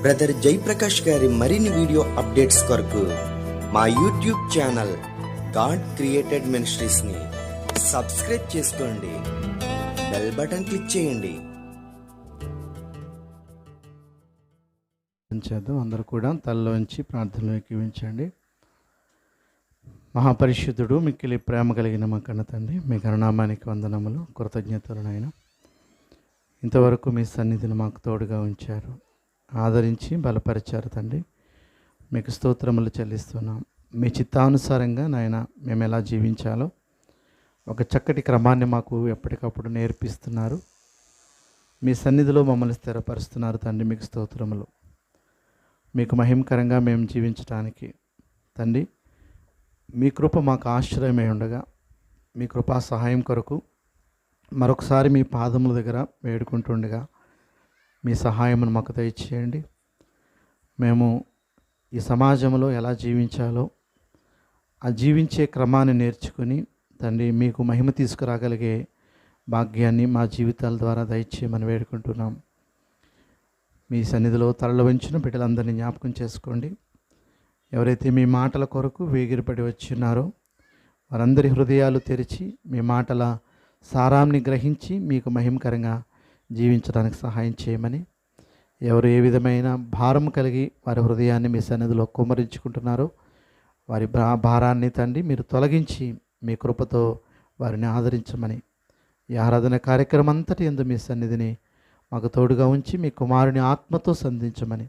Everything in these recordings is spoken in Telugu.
బ్రదర్ జయప్రకాష్ గారి మరిన్ని వీడియో అప్డేట్స్ కొరకు మా యూట్యూబ్ ఛానల్ గాడ్ క్రియేటెడ్ మినిస్ట్రీస్ని సబ్స్క్రైబ్ చేసుకోండి, బెల్ బటన్ క్లిక్ చేయండి. అందరూ కూడా తలలోంచి ప్రార్థనలో ఎక్కివించండి. మహాపరిశుద్ధుడు మిక్కిలి ప్రేమ కలిగిన మా కన్న తండ్రి, మీ గణనామానికి వందనములు, కృతజ్ఞతలు నాయన. ఇంతవరకు మీ సన్నిధిని మాకు తోడుగా ఉంచారు, ఆదరించి బలపరిచారు తండ్రి. మీకు స్తోత్రములు చెల్లిస్తున్నాం. మీ చిత్తానుసారంగా నాయన మేము ఎలా జీవించాలో ఒక చక్కటి క్రమాన్ని మాకు ఎప్పటికప్పుడు నేర్పిస్తున్నారు. మీ సన్నిధిలో మమ్మల్ని స్థిరపరుస్తున్నారు తండ్రి. మీకు స్తోత్రములు. మీకు మహిమకరంగా మేము జీవించడానికి తండ్రి మీ కృప మాకు ఆశ్రయమై ఉండగా, మీ కృపా సహాయం కొరకు మరొకసారి మీ పాదముల దగ్గర వేడుకుంటుండగా మీ సహాయమును మాకు దయచేయండి. మేము ఈ సమాజంలో ఎలా జీవించాలో ఆ జీవించే క్రమాన్ని నేర్చుకుని తండ్రి మీకు మహిమ తీసుకురాగలిగే భాగ్యాన్ని మా జీవితాల ద్వారా దయచేయమని వేడుకుంటున్నాం. మీ సన్నిధిలో తలలు వంచిన బిడ్డలందరినీ జ్ఞాపకం చేసుకోండి. ఎవరైతే మీ మాటల కొరకు వేగిరపడి వచ్చినారో వారందరి హృదయాలు తెరిచి మీ మాటల సారాన్ని గ్రహించి మీకు మహిమకరంగా జీవించడానికి సహాయం చేయమని, ఎవరు ఏ విధమైన భారం కలిగి వారి హృదయాన్ని మీ సన్నిధిలో కుమ్మరించుకుంటున్నారో వారి భారాన్ని తండ్రి మీరు తొలగించి మీ కృపతో వారిని ఆదరించమని, ఈ ఆరాధన కార్యక్రమం అంతటి యందు మీ సన్నిధిని మాకు తోడుగా ఉంచి మీ కుమారుని ఆత్మతో సంధించమని,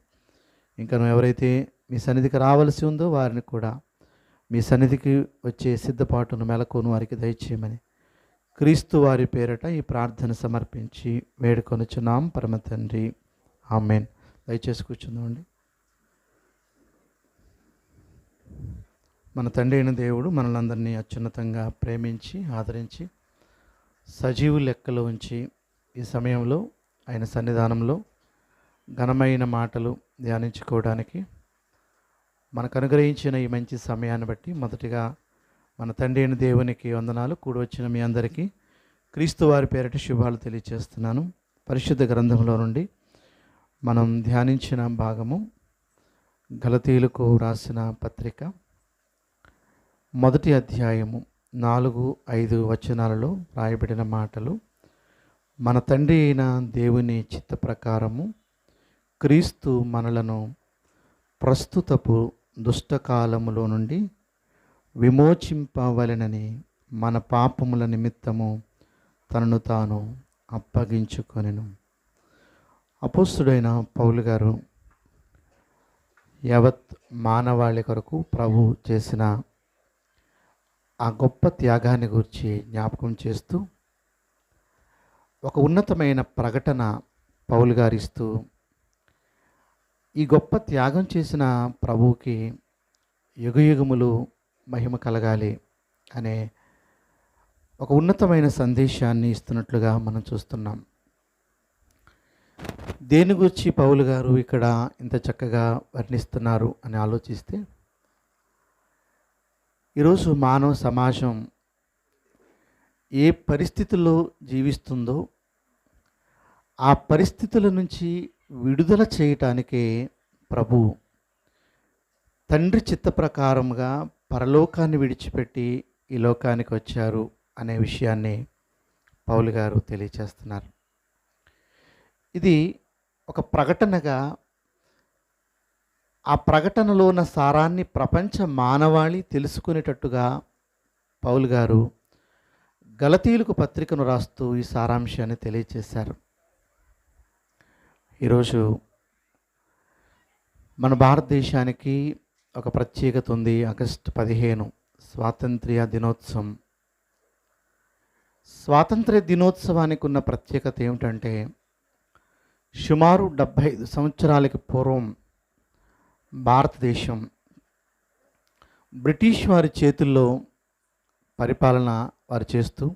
ఇంకా ఎవరైతే మీ సన్నిధికి రావాల్సి ఉందో వారిని కూడా మీ సన్నిధికి వచ్చే సిద్ధపాటును మెలకును వారికి దయచేయమని క్రీస్తు వారి పేరట ఈ ప్రార్థన సమర్పించి వేడుకొనుచున్నాం పరమ తండ్రి, ఆమేన్. దయచేసి కూర్చుందామండి. మన తండ్రి అయిన దేవుడు మనలందరినీ అత్యున్నతంగా ప్రేమించి ఆదరించి సజీవు లెక్కలో ఉంచి ఈ సమయంలో ఆయన సన్నిధానంలో ఘనమైన మాటలు ధ్యానించుకోవడానికి మనకు అనుగ్రహించిన ఈ మంచి సమయాన్ని బట్టి మొదటిగా మన తండ్రి అయిన దేవునికి వందనాలు. కూడి వచ్చిన మీ అందరికీ క్రీస్తు వారి పేరట శుభాలు తెలియజేస్తున్నాను. పరిశుద్ధ గ్రంథంలో నుండి మనం ధ్యానించిన భాగము గలతీయులకు రాసిన పత్రిక 1వ అధ్యాయము 4-5 వచనాలలో రాయబడిన మాటలు. మన తండ్రి అయిన దేవుని చిత్త ప్రకారము క్రీస్తు మనలను ప్రస్తుతపు దుష్టకాలములో నుండి విమోచింపవలెనని మన పాపముల నిమిత్తము తనను తాను అప్పగించుకొనెను. అపోస్తుడైన పౌలు గారు యావత్ మానవాళి కొరకు ప్రభు చేసిన ఆ గొప్ప త్యాగాన్ని గురించి జ్ఞాపకం చేస్తూ ఒక ఉన్నతమైన ప్రకటన పౌలు గారు ఇస్తూ, ఈ గొప్ప త్యాగం చేసిన ప్రభువుకి యుగయుగములు మహిమ కలగాలి అనే ఒక ఉన్నతమైన సందేశాన్ని ఇస్తున్నట్లుగా మనం చూస్తున్నాం. దేని గురించి పౌలు గారు ఇక్కడ ఇంత చక్కగా వర్ణిస్తున్నారు అని ఆలోచిస్తే, ఈరోజు మానవ సమాజం ఏ పరిస్థితుల్లో జీవిస్తుందో ఆ పరిస్థితుల నుంచి విడుదల చేయటానికే ప్రభు తండ్రి చిత్త ప్రకారముగా పరలోకాన్ని విడిచిపెట్టి ఈ లోకానికి వచ్చారు అనే విషయాన్ని పౌలు గారు తెలియచేస్తున్నారు. ఇది ఒక ప్రకటనగా, ఆ ప్రకటనలో ఉన్న సారాన్ని ప్రపంచ మానవాళి తెలుసుకునేటట్టుగా పౌలు గారు గలతీయులకు పత్రికను రాస్తూ ఈ సారాంశాన్ని తెలియచేశారు. ఈరోజు మన భారతదేశానికి ఒక ప్రత్యేకత ఉంది. ఆగస్టు 15 స్వాతంత్ర్య దినోత్సవం. స్వాతంత్ర్య దినోత్సవానికి ఉన్న ప్రత్యేకత ఏమిటంటే, సుమారు 75 సంవత్సరాలకి పూర్వం భారతదేశం బ్రిటిష్ వారి చేతుల్లో పరిపాలన వారు చేస్తూ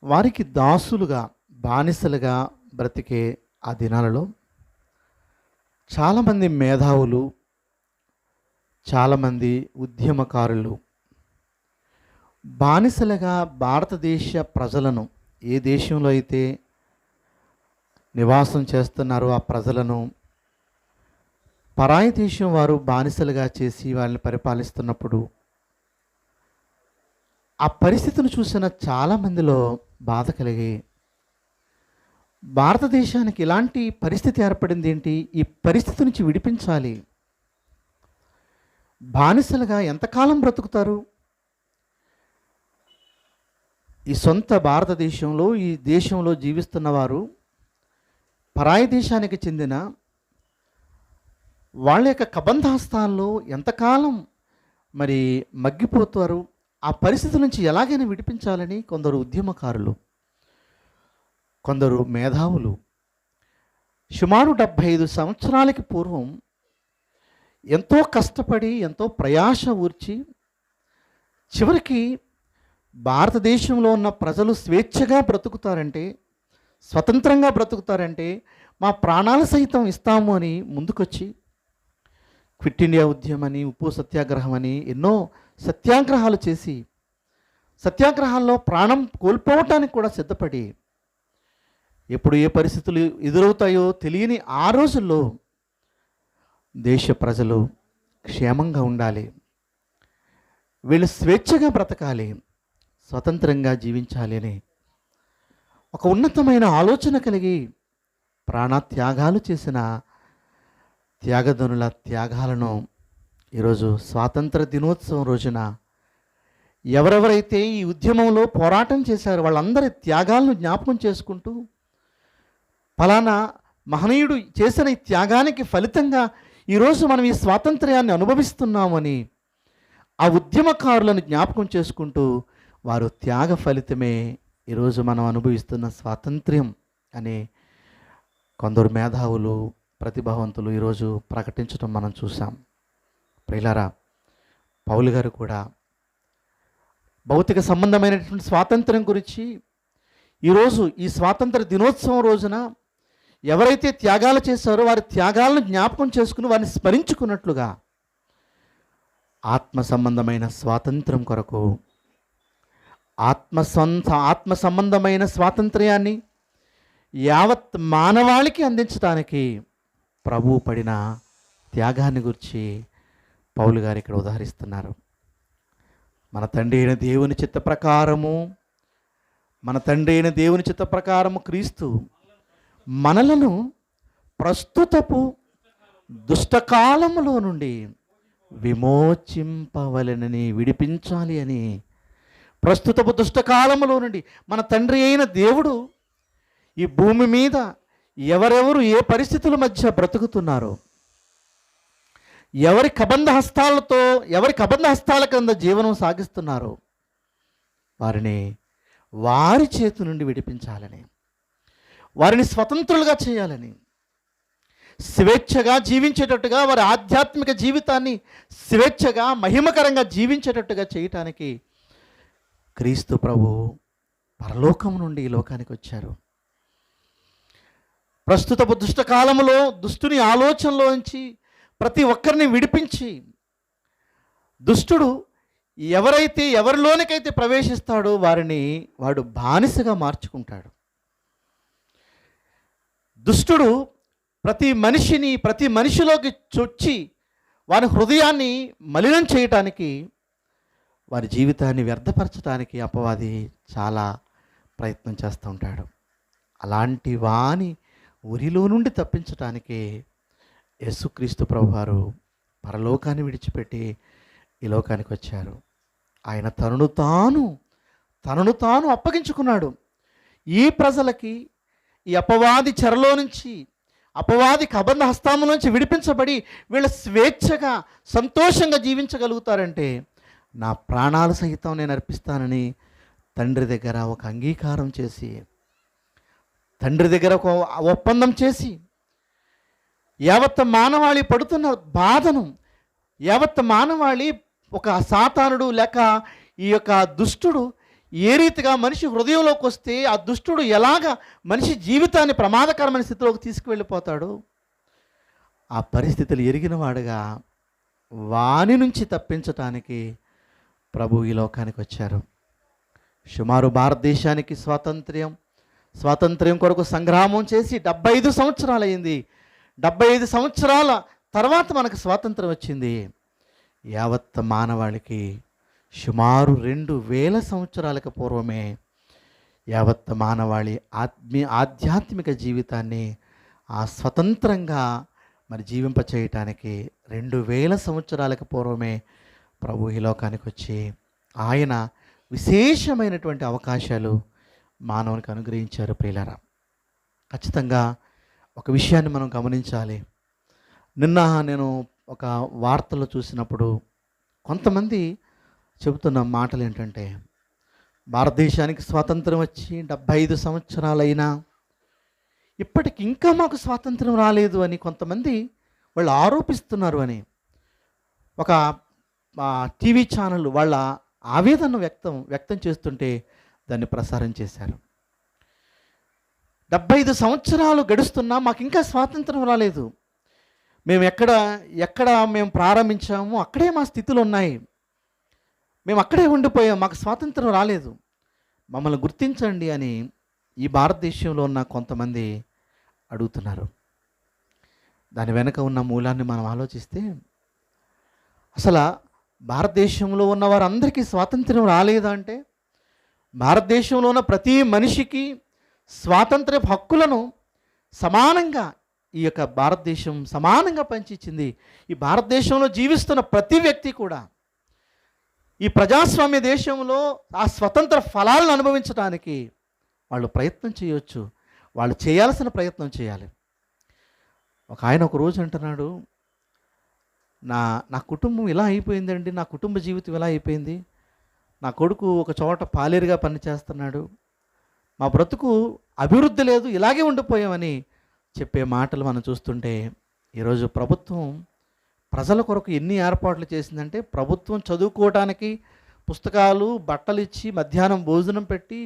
వారికి దాసులుగా, బానిసలుగా బ్రతికే ఆ దినాలలో చాలామంది మేధావులు, చాలామంది ఉద్యమకారులు బానిసలుగా భారతదేశ ప్రజలను, ఏ దేశంలో అయితే నివాసం చేస్తున్నారో ఆ ప్రజలను పరాయి దేశం వారు బానిసలుగా చేసి వాళ్ళని పరిపాలిస్తున్నప్పుడు ఆ పరిస్థితిని చూసిన చాలామందిలో బాధ కలిగి భారతదేశానికి ఇలాంటి పరిస్థితి ఏర్పడింది ఏంటి, ఈ పరిస్థితి నుంచి విడిపించాలి, బానిసలుగా ఎంతకాలం బ్రతుకుతారు, ఈ సొంత భారతదేశంలో ఈ దేశంలో జీవిస్తున్న వారు పరాయి దేశానికి చెందిన వాళ్ళ యొక్క కబంధహస్తాల్లో ఎంతకాలం మరి మగ్గిపోతారు, ఆ పరిస్థితి నుంచి ఎలాగైనా విడిపించాలని కొందరు ఉద్యమకారులు, కొందరు మేధావులు సుమారు 75 సంవత్సరాలకి పూర్వం ఎంతో కష్టపడి ఎంతో ప్రయాస ఊర్చి చివరికి భారతదేశంలో ఉన్న ప్రజలు స్వేచ్ఛగా బ్రతుకుతారంటే, స్వతంత్రంగా బ్రతుకుతారంటే మా ప్రాణాలు సైతం ఇస్తాము అని ముందుకొచ్చి క్విట్ ఇండియా ఉద్యమం అని, ఉప్పు సత్యాగ్రహం అని ఎన్నో సత్యాగ్రహాలు చేసి సత్యాగ్రహాల్లో ప్రాణం కోల్పోవటానికి కూడా సిద్ధపడి ఎప్పుడు ఏ పరిస్థితులు ఎదురవుతాయో తెలియని ఆ రోజుల్లో దేశ ప్రజలు క్షేమంగా ఉండాలి, వీళ్ళు స్వేచ్ఛగా బ్రతకాలి, స్వతంత్రంగా జీవించాలి అని ఒక ఉన్నతమైన ఆలోచన కలిగి ప్రాణత్యాగాలు చేసిన త్యాగధనుల త్యాగాలను ఈరోజు స్వాతంత్ర దినోత్సవం రోజున ఎవరెవరైతే ఈ ఉద్యమంలో పోరాటం చేశారో వాళ్ళందరి త్యాగాలను జ్ఞాపకం చేసుకుంటూ ఫలానా మహనీయుడు చేసిన ఈ త్యాగానికి ఫలితంగా ఈరోజు మనం ఈ స్వాతంత్ర్యాన్ని అనుభవిస్తున్నామని ఆ ఉద్యమకారులను జ్ఞాపకం చేసుకుంటూ వారు త్యాగ ఫలితమే ఈరోజు మనం అనుభవిస్తున్న స్వాతంత్ర్యం అని కొందరు మేధావులు ప్రతిభావంతులు ఈరోజు ప్రకటించడం మనం చూసాం. ప్రియులారా, పౌలు గారు కూడా భౌతిక సంబంధమైనటువంటి స్వాతంత్ర్యం గురించి ఈరోజు ఈ స్వాతంత్ర దినోత్సవం రోజున ఎవరైతే త్యాగాలు చేశారో వారి త్యాగాలను జ్ఞాపకం చేసుకుని వారిని స్మరించుకున్నట్లుగా ఆత్మ సంబంధమైన స్వాతంత్రం కొరకు ఆత్మ సంబంధమైన స్వాతంత్ర్యాన్ని యావత్ మానవాళికి అందించడానికి ప్రభువు పడిన త్యాగాన్ని గురించి పౌలు గారు ఇక్కడ ఉదాహరిస్తున్నారు. మన తండ్రి అయిన దేవుని చిత్త ప్రకారము క్రీస్తు మనలను ప్రస్తుతపు దుష్టకాలములో నుండి విమోచింపవలెనని, విడిపించాలి అని, ప్రస్తుతపు దుష్టకాలములో నుండి మన తండ్రి అయిన దేవుడు ఈ భూమి మీద ఎవరెవరు ఏ పరిస్థితుల మధ్య బ్రతుకుతున్నారో, ఎవరి కబంధ హస్తాల కింద జీవనం సాగిస్తున్నారో వారిని వారి చేతి నుండి విడిపించాలని, వారిని స్వతంత్రులుగా చేయాలని, స్వేచ్ఛగా జీవించేటట్టుగా వారి ఆధ్యాత్మిక జీవితాన్ని స్వేచ్ఛగా మహిమకరంగా జీవించేటట్టుగా చేయటానికి క్రీస్తు ప్రభు పరలోకం నుండి ఈ లోకానికి వచ్చారు. ప్రస్తుత దుష్టకాలంలో దుష్టుని ఆలోచనలోంచి ప్రతి ఒక్కరిని విడిపించి, దుష్టుడు ఎవరిలోనికైతే ప్రవేశిస్తాడో వాడు బానిసగా మార్చుకుంటాడు. దుష్టుడు ప్రతి మనిషిలోకి చొచ్చి వారి హృదయాన్ని మలినం చేయటానికి, వారి జీవితాన్ని వ్యర్థపరచడానికి అపవాది చాలా ప్రయత్నం చేస్తూ ఉంటాడు. అలాంటి వాని ఉరిలో నుండి తప్పించటానికి యేసుక్రీస్తు ప్రభువారు పరలోకాన్ని విడిచిపెట్టి ఈ లోకానికి వచ్చారు. ఆయన తనను తాను అప్పగించుకున్నాడు. ఈ ప్రజలకి ఈ అపవాది చెరలో నుంచి, అపవాది కబంధ హస్తాము నుంచి విడిపించబడి వీళ్ళ స్వేచ్ఛగా సంతోషంగా జీవించగలుగుతారంటే నా ప్రాణాలు సహితం నేను అర్పిస్తానని తండ్రి దగ్గర ఒక అంగీకారం చేసి, తండ్రి దగ్గర ఒక ఒప్పందం చేసి, యావత్ మానవాళి పడుతున్న బాధను, యావత్ మానవాళి ఒక సాతానుడు లేక ఈ యొక్క దుష్టుడు ఏ రీతిగా మనిషి హృదయంలోకి వస్తే ఆ దుష్టుడు ఎలాగ మనిషి జీవితాన్ని ప్రమాదకరమైన స్థితిలోకి తీసుకువెళ్ళిపోతాడు, ఆ పరిస్థితులు ఎరిగిన వాడుగా వాని నుంచి తప్పించటానికి ప్రభు ఈ లోకానికి వచ్చారు. సుమారు భారతదేశానికి స్వాతంత్ర్యం కొరకు సంగ్రామం చేసి 75 సంవత్సరాలు అయింది. 75 సంవత్సరాల తర్వాత మనకు స్వాతంత్రం వచ్చింది. యావత్ మానవాళికి సుమారు 2000 సంవత్సరాలకు పూర్వమే యావత్ మానవాళి ఆధ్యాత్మిక జీవితాన్ని స్వతంత్రంగా మరి జీవింపచేయటానికి 2000 సంవత్సరాలకు పూర్వమే ప్రభు ఈ లోకానికి వచ్చి ఆయన విశేషమైనటువంటి అవకాశాలు మానవునికి అనుగ్రహించారు. ప్రియులారా, ఖచ్చితంగా ఒక విషయాన్ని మనం గమనించాలి. నిన్న నేను ఒక వార్తలో చూసినప్పుడు కొంతమంది చెబుతున్న మాటలు ఏంటంటే, భారతదేశానికి స్వాతంత్రం వచ్చి 75 సంవత్సరాలైనా ఇప్పటికి ఇంకా మాకు స్వాతంత్రం రాలేదు అని కొంతమంది వాళ్ళు ఆరోపిస్తున్నారు అని ఒక టీవీ ఛానల్ వాళ్ళ ఆవేదన వ్యక్తం చేస్తుంటే దాన్ని ప్రసారం చేశారు. 75 సంవత్సరాలు గడుస్తున్నా మాకు ఇంకా స్వాతంత్రం రాలేదు. మేము ఎక్కడ మేము ప్రారంభించామో అక్కడే మా స్థితులు ఉన్నాయి. మేము అక్కడే ఉండిపోయాం, మాకు స్వాతంత్రం రాలేదు, మమ్మల్ని గుర్తించండి అని ఈ భారతదేశంలో ఉన్న కొంతమంది అడుగుతున్నారు. దాని వెనక ఉన్న మూలాన్ని మనం ఆలోచిస్తే అసలు భారతదేశంలో ఉన్న వారందరికీ స్వాతంత్రం రాలేదా అంటే, భారతదేశంలో ఉన్న ప్రతి మనిషికి స్వాతంత్ర హక్కులను సమానంగా ఈ యొక్క భారతదేశం సమానంగా పంచిచ్చింది. ఈ భారతదేశంలో జీవిస్తున్న ప్రతి వ్యక్తి కూడా ఈ ప్రజాస్వామ్య దేశంలో ఆ స్వతంత్ర ఫలాలను అనుభవించడానికి వాళ్ళు ప్రయత్నం చేయవచ్చు, వాళ్ళు చేయాల్సిన ప్రయత్నం చేయాలి. ఒక ఆయన ఒక రోజు అంటున్నాడు, నా కుటుంబం ఇలా అయిపోయిందండి, నా కుటుంబ జీవితం ఇలా అయిపోయింది, నా కొడుకు ఒక చోట పాలేరుగా పనిచేస్తున్నాడు, మా బ్రతుకు అభివృద్ధి లేదు, ఇలాగే ఉండిపోయామని చెప్పే మాటలు మనం చూస్తుంటే, ఈరోజు ప్రభుత్వం ప్రజల కొరకు ఎన్ని ఏర్పాట్లు చేసిందంటే, ప్రభుత్వం చదువుకోవడానికి పుస్తకాలు బట్టలు ఇచ్చి మధ్యాహ్నం భోజనం పెట్టి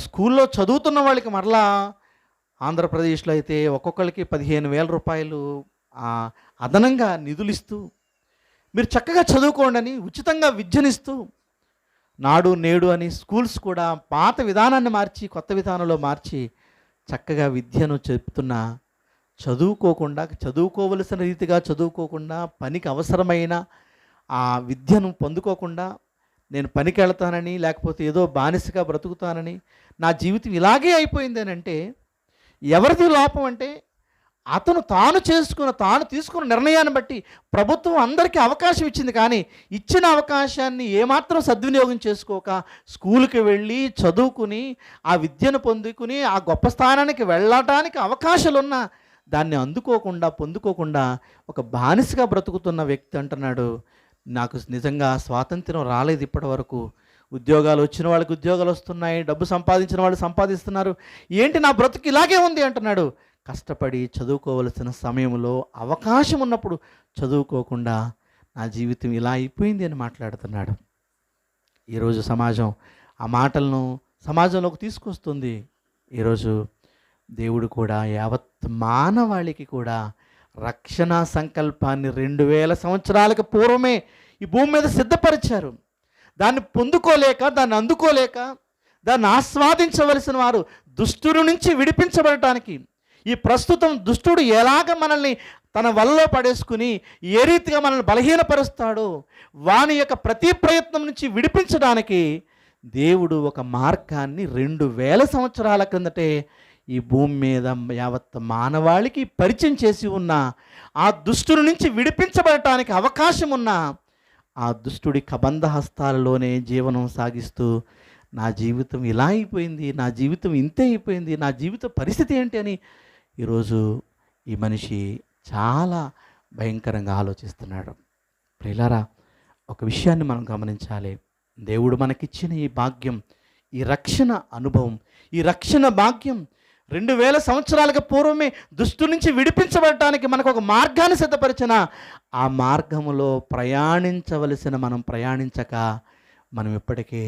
స్కూల్లో చదువుతున్న వాళ్ళకి మరలా ఆంధ్రప్రదేశ్లో అయితే ఒక్కొక్కరికి 15,000 రూపాయలు అదనంగా నిధులు ఇస్తూ, మీరు చక్కగా చదువుకోండి అని ఉచితంగా విద్యనిస్తూ, నాడు నేడు అని స్కూల్స్ కూడా పాత విధానాన్ని మార్చి కొత్త విధానంలో మార్చి చక్కగా విద్యను చెప్తున్నా, చదువుకోవలసిన రీతిగా చదువుకోకుండా, పనికి అవసరమైన ఆ విద్యను పొందుకోకుండా, నేను పనికి వెళ్తానని లేకపోతే ఏదో బానిసగా బ్రతుకుతానని నా జీవితం ఇలాగే అయిపోయింది అని అంటే ఎవరిది లోపం అంటే, అతను తాను తీసుకున్న నిర్ణయాన్ని బట్టి ప్రభుత్వం అందరికీ అవకాశం ఇచ్చింది, కానీ ఇచ్చిన అవకాశాన్ని ఏమాత్రం సద్వినియోగం చేసుకోక స్కూల్కి వెళ్ళి చదువుకుని ఆ విద్యను పొందుకుని ఆ గొప్ప స్థానానికి వెళ్ళటానికి అవకాశాలున్న దాన్ని పొందుకోకుండా ఒక బానిసగా బ్రతుకుతున్న వ్యక్తి అంటున్నాడు, నాకు నిజంగా స్వాతంత్రం రాలేదు ఇప్పటి వరకు. ఉద్యోగాలు వచ్చిన వాళ్ళకి ఉద్యోగాలు వస్తున్నాయి, డబ్బు సంపాదించిన వాళ్ళు సంపాదిస్తున్నారు, ఏంటి నా బ్రతుకు ఇలాగే ఉంది అంటున్నాడు. కష్టపడి చదువుకోవలసిన సమయంలో అవకాశం ఉన్నప్పుడు చదువుకోకుండా నా జీవితం ఇలా అయిపోయింది అని మాట్లాడుతున్నాడు. ఈరోజు సమాజం ఆ మాటలను సమాజంలోకి తీసుకొస్తుంది. ఈరోజు దేవుడు కూడా యావత్ మానవాళికి కూడా రక్షణ సంకల్పాన్ని 2000 సంవత్సరాలకు పూర్వమే ఈ భూమి మీద సిద్ధపరిచారు. దాన్ని పొందుకోలేక, దాన్ని అందుకోలేక, దాన్ని ఆస్వాదించవలసిన వారు దుష్టుడి నుంచి విడిపించబడటానికి, ఈ ప్రస్తుతం దుష్టుడు ఎలాగ మనల్ని తన వలలో పడేసుకుని ఏ రీతిగా మనల్ని బలహీనపరుస్తాడో వాని యొక్క ప్రతి ప్రయత్నం నుంచి విడిపించడానికి దేవుడు ఒక మార్గాన్ని 2000 సంవత్సరాల క్రిందటే ఈ భూమి మీద యావత్ మానవాళికి పరిచయం చేసి ఉన్న, ఆ దుష్టుడి నుంచి విడిపించబడటానికి అవకాశం ఉన్న ఆ దుష్టుడి కబంధ హస్తాలలోనే జీవనం సాగిస్తూ, నా జీవితం ఇలా అయిపోయింది, నా జీవితం ఇంతే అయిపోయింది, నా జీవిత పరిస్థితి ఏంటి అని ఈరోజు ఈ మనిషి చాలా భయంకరంగా ఆలోచిస్తున్నాడు. ప్రియులారా, ఒక విషయాన్ని మనం గమనించాలి. దేవుడు మనకిచ్చిన ఈ భాగ్యం, ఈ రక్షణ అనుభవం, ఈ రక్షణ భాగ్యం 2000 సంవత్సరాలకు పూర్వమే దుష్టు నుంచి విడిపించబడటానికి మనకు ఒక మార్గాన్ని సిద్ధపరిచిన, ఆ మార్గములో ప్రయాణించవలసిన మనం ప్రయాణించక మనం ఇప్పటికే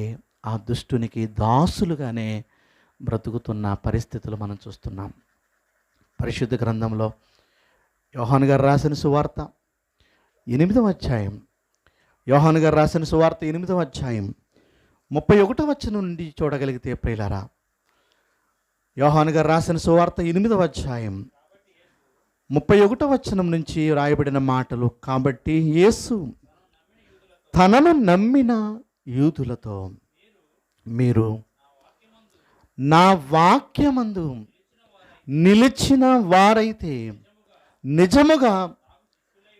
ఆ దుష్టునికి దాసులుగానే బ్రతుకుతున్న పరిస్థితులు మనం చూస్తున్నాం. పరిశుద్ధ గ్రంథంలో యోహాను గారు రాసిన సువార్త 8వ అధ్యాయం, యోహాను గారు రాసిన సువార్త 8వ అధ్యాయం 31వ వచనం నుండి చూడగలిగితే ప్రియులారా, యోహాను గారు రాసిన సువార్త 8వ అధ్యాయం 31వ వచనం నుంచి రాయబడిన మాటలు. కాబట్టి యేసు తనను నమ్మిన యూదులతో, మీరు నా వాక్యమందు నిలిచిన వారైతే నిజముగా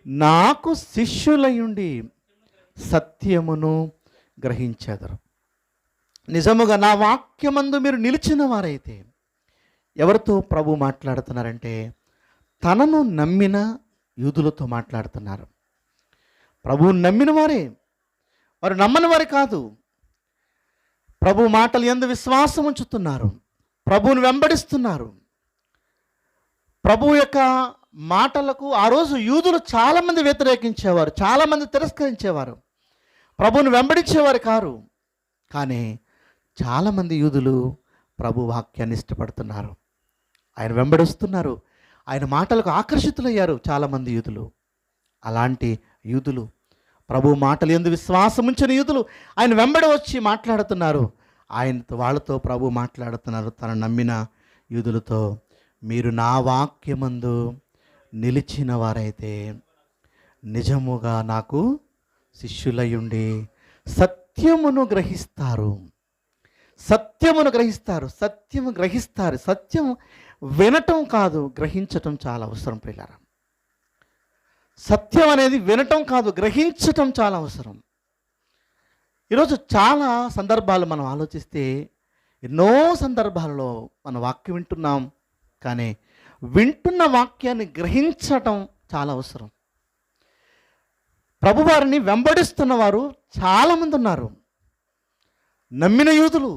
నాకు శిష్యులయుండి సత్యమును గ్రహించెదరు. నిజముగా నా వాక్యమందు మీరు నిలిచిన వారైతే, ఎవరితో ప్రభు మాట్లాడుతున్నారంటే తనను నమ్మిన యూదులతో మాట్లాడుతున్నారు. ప్రభువుని నమ్మిన వారే, వారు నమ్మని వారు కాదు. ప్రభు మాటలు యందు విశ్వాసం ఉంచుతున్నారు, ప్రభువుని వెంబడిస్తున్నారు. ప్రభు యొక్క మాటలకు ఆ రోజు యూదులు చాలామంది వ్యతిరేకించేవారు, చాలామంది తిరస్కరించేవారు, ప్రభువుని వెంబడించేవారు కారు. కానీ చాలామంది యూదులు ప్రభు వాక్యాన్ని ఇష్టపడుతున్నారు, ఆయన వెంబడిస్తున్నారు, ఆయన మాటలకు ఆకర్షితులయ్యారు చాలామంది యూదులు. అలాంటి యూదులు, ప్రభు మాటలు యందు విశ్వాసం ఉంచిన యూదులు ఆయన వెంబడి వచ్చి మాట్లాడుతున్నారు. వాళ్ళతో ప్రభు మాట్లాడుతున్నారు, తన నమ్మిన యూదులతో, మీరు నా వాక్యమందు నిలిచిన వారైతే నిజముగా నాకు శిష్యులయుండి సత్యమును గ్రహిస్తారు. సత్యమును గ్రహిస్తారు, సత్యము గ్రహిస్తారు. సత్యం వినటం కాదు, గ్రహించటం చాలా అవసరం ప్రియులారా. సత్యం అనేది వినటం కాదు, గ్రహించటం చాలా అవసరం. ఈరోజు చాలా సందర్భాలు మనం ఆలోచిస్తే, ఎన్నో సందర్భాలలో మన వాక్యం వింటున్నాం, కానీ వింటున్న వాక్యాన్ని గ్రహించటం చాలా అవసరం. ప్రభువారిని వెంబడిస్తున్న వారు చాలామంది ఉన్నారు. నమ్మిన యూదులు,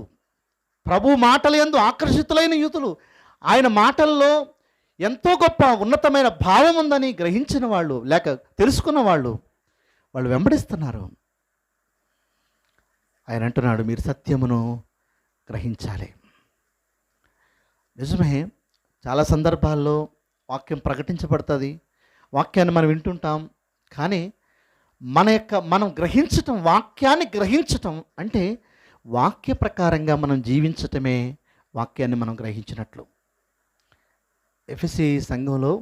ప్రభు మాటల యందు ఆకర్షితులైన యూదులు, ఆయన మాటల్లో ఎంతో గొప్ప ఉన్నతమైన భావం ఉందని గ్రహించిన వాళ్ళు, లేక తెలుసుకున్న వాళ్ళు వెంబడిస్తున్నారు. ఆయన అంటున్నాడు, మీరు సత్యమును గ్రహించాలి. నిజమే, చాలా సందర్భాల్లో వాక్యం ప్రకటించబడుతుంది, వాక్యాన్ని మనం వింటుంటాం. కానీ మనం గ్రహించటం, వాక్యాన్ని గ్రహించటం అంటే వాక్య ప్రకారంగా మనం జీవించటమే వాక్యాన్ని మనం గ్రహించినట్లు. ఎఫెసీ సంఘంలో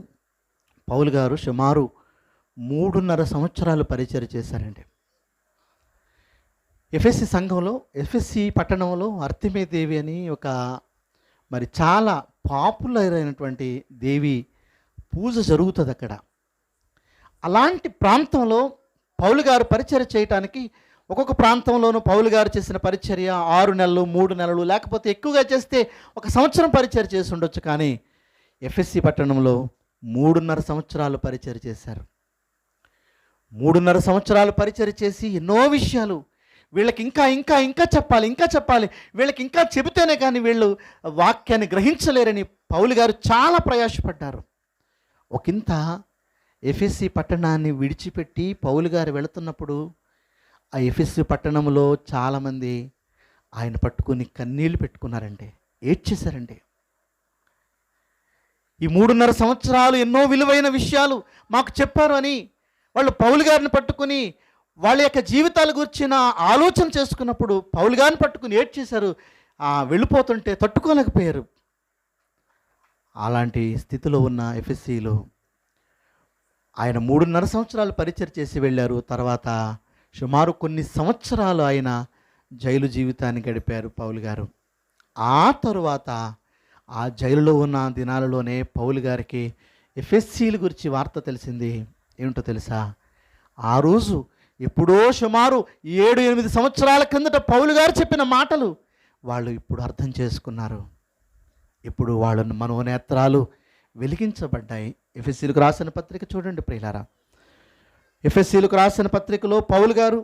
పౌలు గారు సుమారు 3.5 సంవత్సరాలు పరిచర్య చేశారండి. ఎఫెసీ సంఘంలో, ఎఫెసీ పట్టణంలో అర్తిమే దేవి అని ఒక చాలా పాపులర్ అయినటువంటి దేవి పూజ జరుగుతుంది అక్కడ. అలాంటి ప్రాంతంలో పౌలు గారు పరిచర్య చేయటానికి, ఒక్కొక్క ప్రాంతంలోనూ పౌలు గారు చేసిన పరిచర్య 6 నెలలు, 3 నెలలు, లేకపోతే ఎక్కువగా చేస్తే 1 సంవత్సరం పరిచర్య చేసి ఉండొచ్చు. కానీ ఎఫెసీ పట్టణంలో 3.5 సంవత్సరాలు పరిచర్య చేశారు. 3.5 సంవత్సరాలు పరిచర్య చేసి ఎన్నో విషయాలు, వీళ్ళకి ఇంకా ఇంకా ఇంకా చెప్పాలి, ఇంకా చెప్పాలి, వీళ్ళకి ఇంకా చెబితేనే కానీ వీళ్ళు వాక్యాన్ని గ్రహించలేరని పౌలు గారు చాలా ప్రయాసపడ్డారు. ఒకంత ఎఫెసీ పట్టణాన్ని విడిచిపెట్టి పౌలు గారు వెళుతున్నప్పుడు ఆ ఎఫెసీ పట్టణంలో చాలామంది ఆయన పట్టుకుని కన్నీళ్లు పెట్టుకున్నారంటే, ఏడ్చేశారండి. ఈ 3.5 సంవత్సరాలు ఎన్నో విలువైన విషయాలు మాకు చెప్పారు అని వాళ్ళు పౌలు గారిని పట్టుకుని వాళ్ళ యొక్క జీవితాల గురించిన ఆలోచన చేసుకున్నప్పుడు పౌలు గారిని పట్టుకుని ఏడ్చేశారు. వెళ్ళిపోతుంటే తట్టుకోలేకపోయారు. అలాంటి స్థితిలో ఉన్న ఎఫెసీలో ఆయన 3.5 సంవత్సరాలు పరిచర్య చేసి వెళ్ళారు. తర్వాత సుమారు కొన్ని సంవత్సరాలు ఆయన జైలు జీవితాన్ని గడిపారు పౌలు గారు. ఆ తరువాత ఆ జైలులో ఉన్న దినాలలోనే పౌలు గారికి ఎఫెసీల గురించి వార్త తెలిసింది. ఏమిటో తెలుసా? ఆ రోజు ఎప్పుడో సుమారు 7-8 సంవత్సరాల కిందట పౌలు గారు చెప్పిన మాటలు వాళ్ళు ఇప్పుడు అర్థం చేసుకున్నారు. ఇప్పుడు వాళ్ళ మనోనేత్రాలు వెలిగించబడ్డాయి. ఎఫెసీలకు రాసిన పత్రిక చూడండి ప్రియులారా. ఎఫెసీలకు రాసిన పత్రికలో పౌలు గారు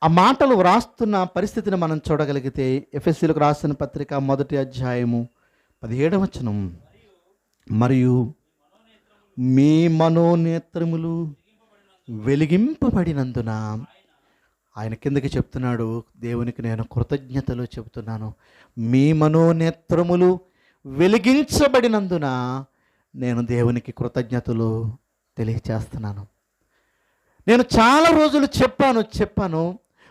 ఆ మాటలు వ్రాస్తున్న పరిస్థితిని మనం చూడగలిగితే, ఎఫెసీలకు రాసిన పత్రిక 1వ అధ్యాయము 17వ వచనం, మరియు మీ మనోనేత్రములు వెలిగింపబడినందున, ఆయన కిందకి చెప్తున్నాడు, దేవునికి నేను కృతజ్ఞతలు చెబుతున్నాను. మీ మనోనేత్రములు వెలిగించబడినందున నేను దేవునికి కృతజ్ఞతలు తెలియచేస్తున్నాను. నేను చాలా రోజులు చెప్పాను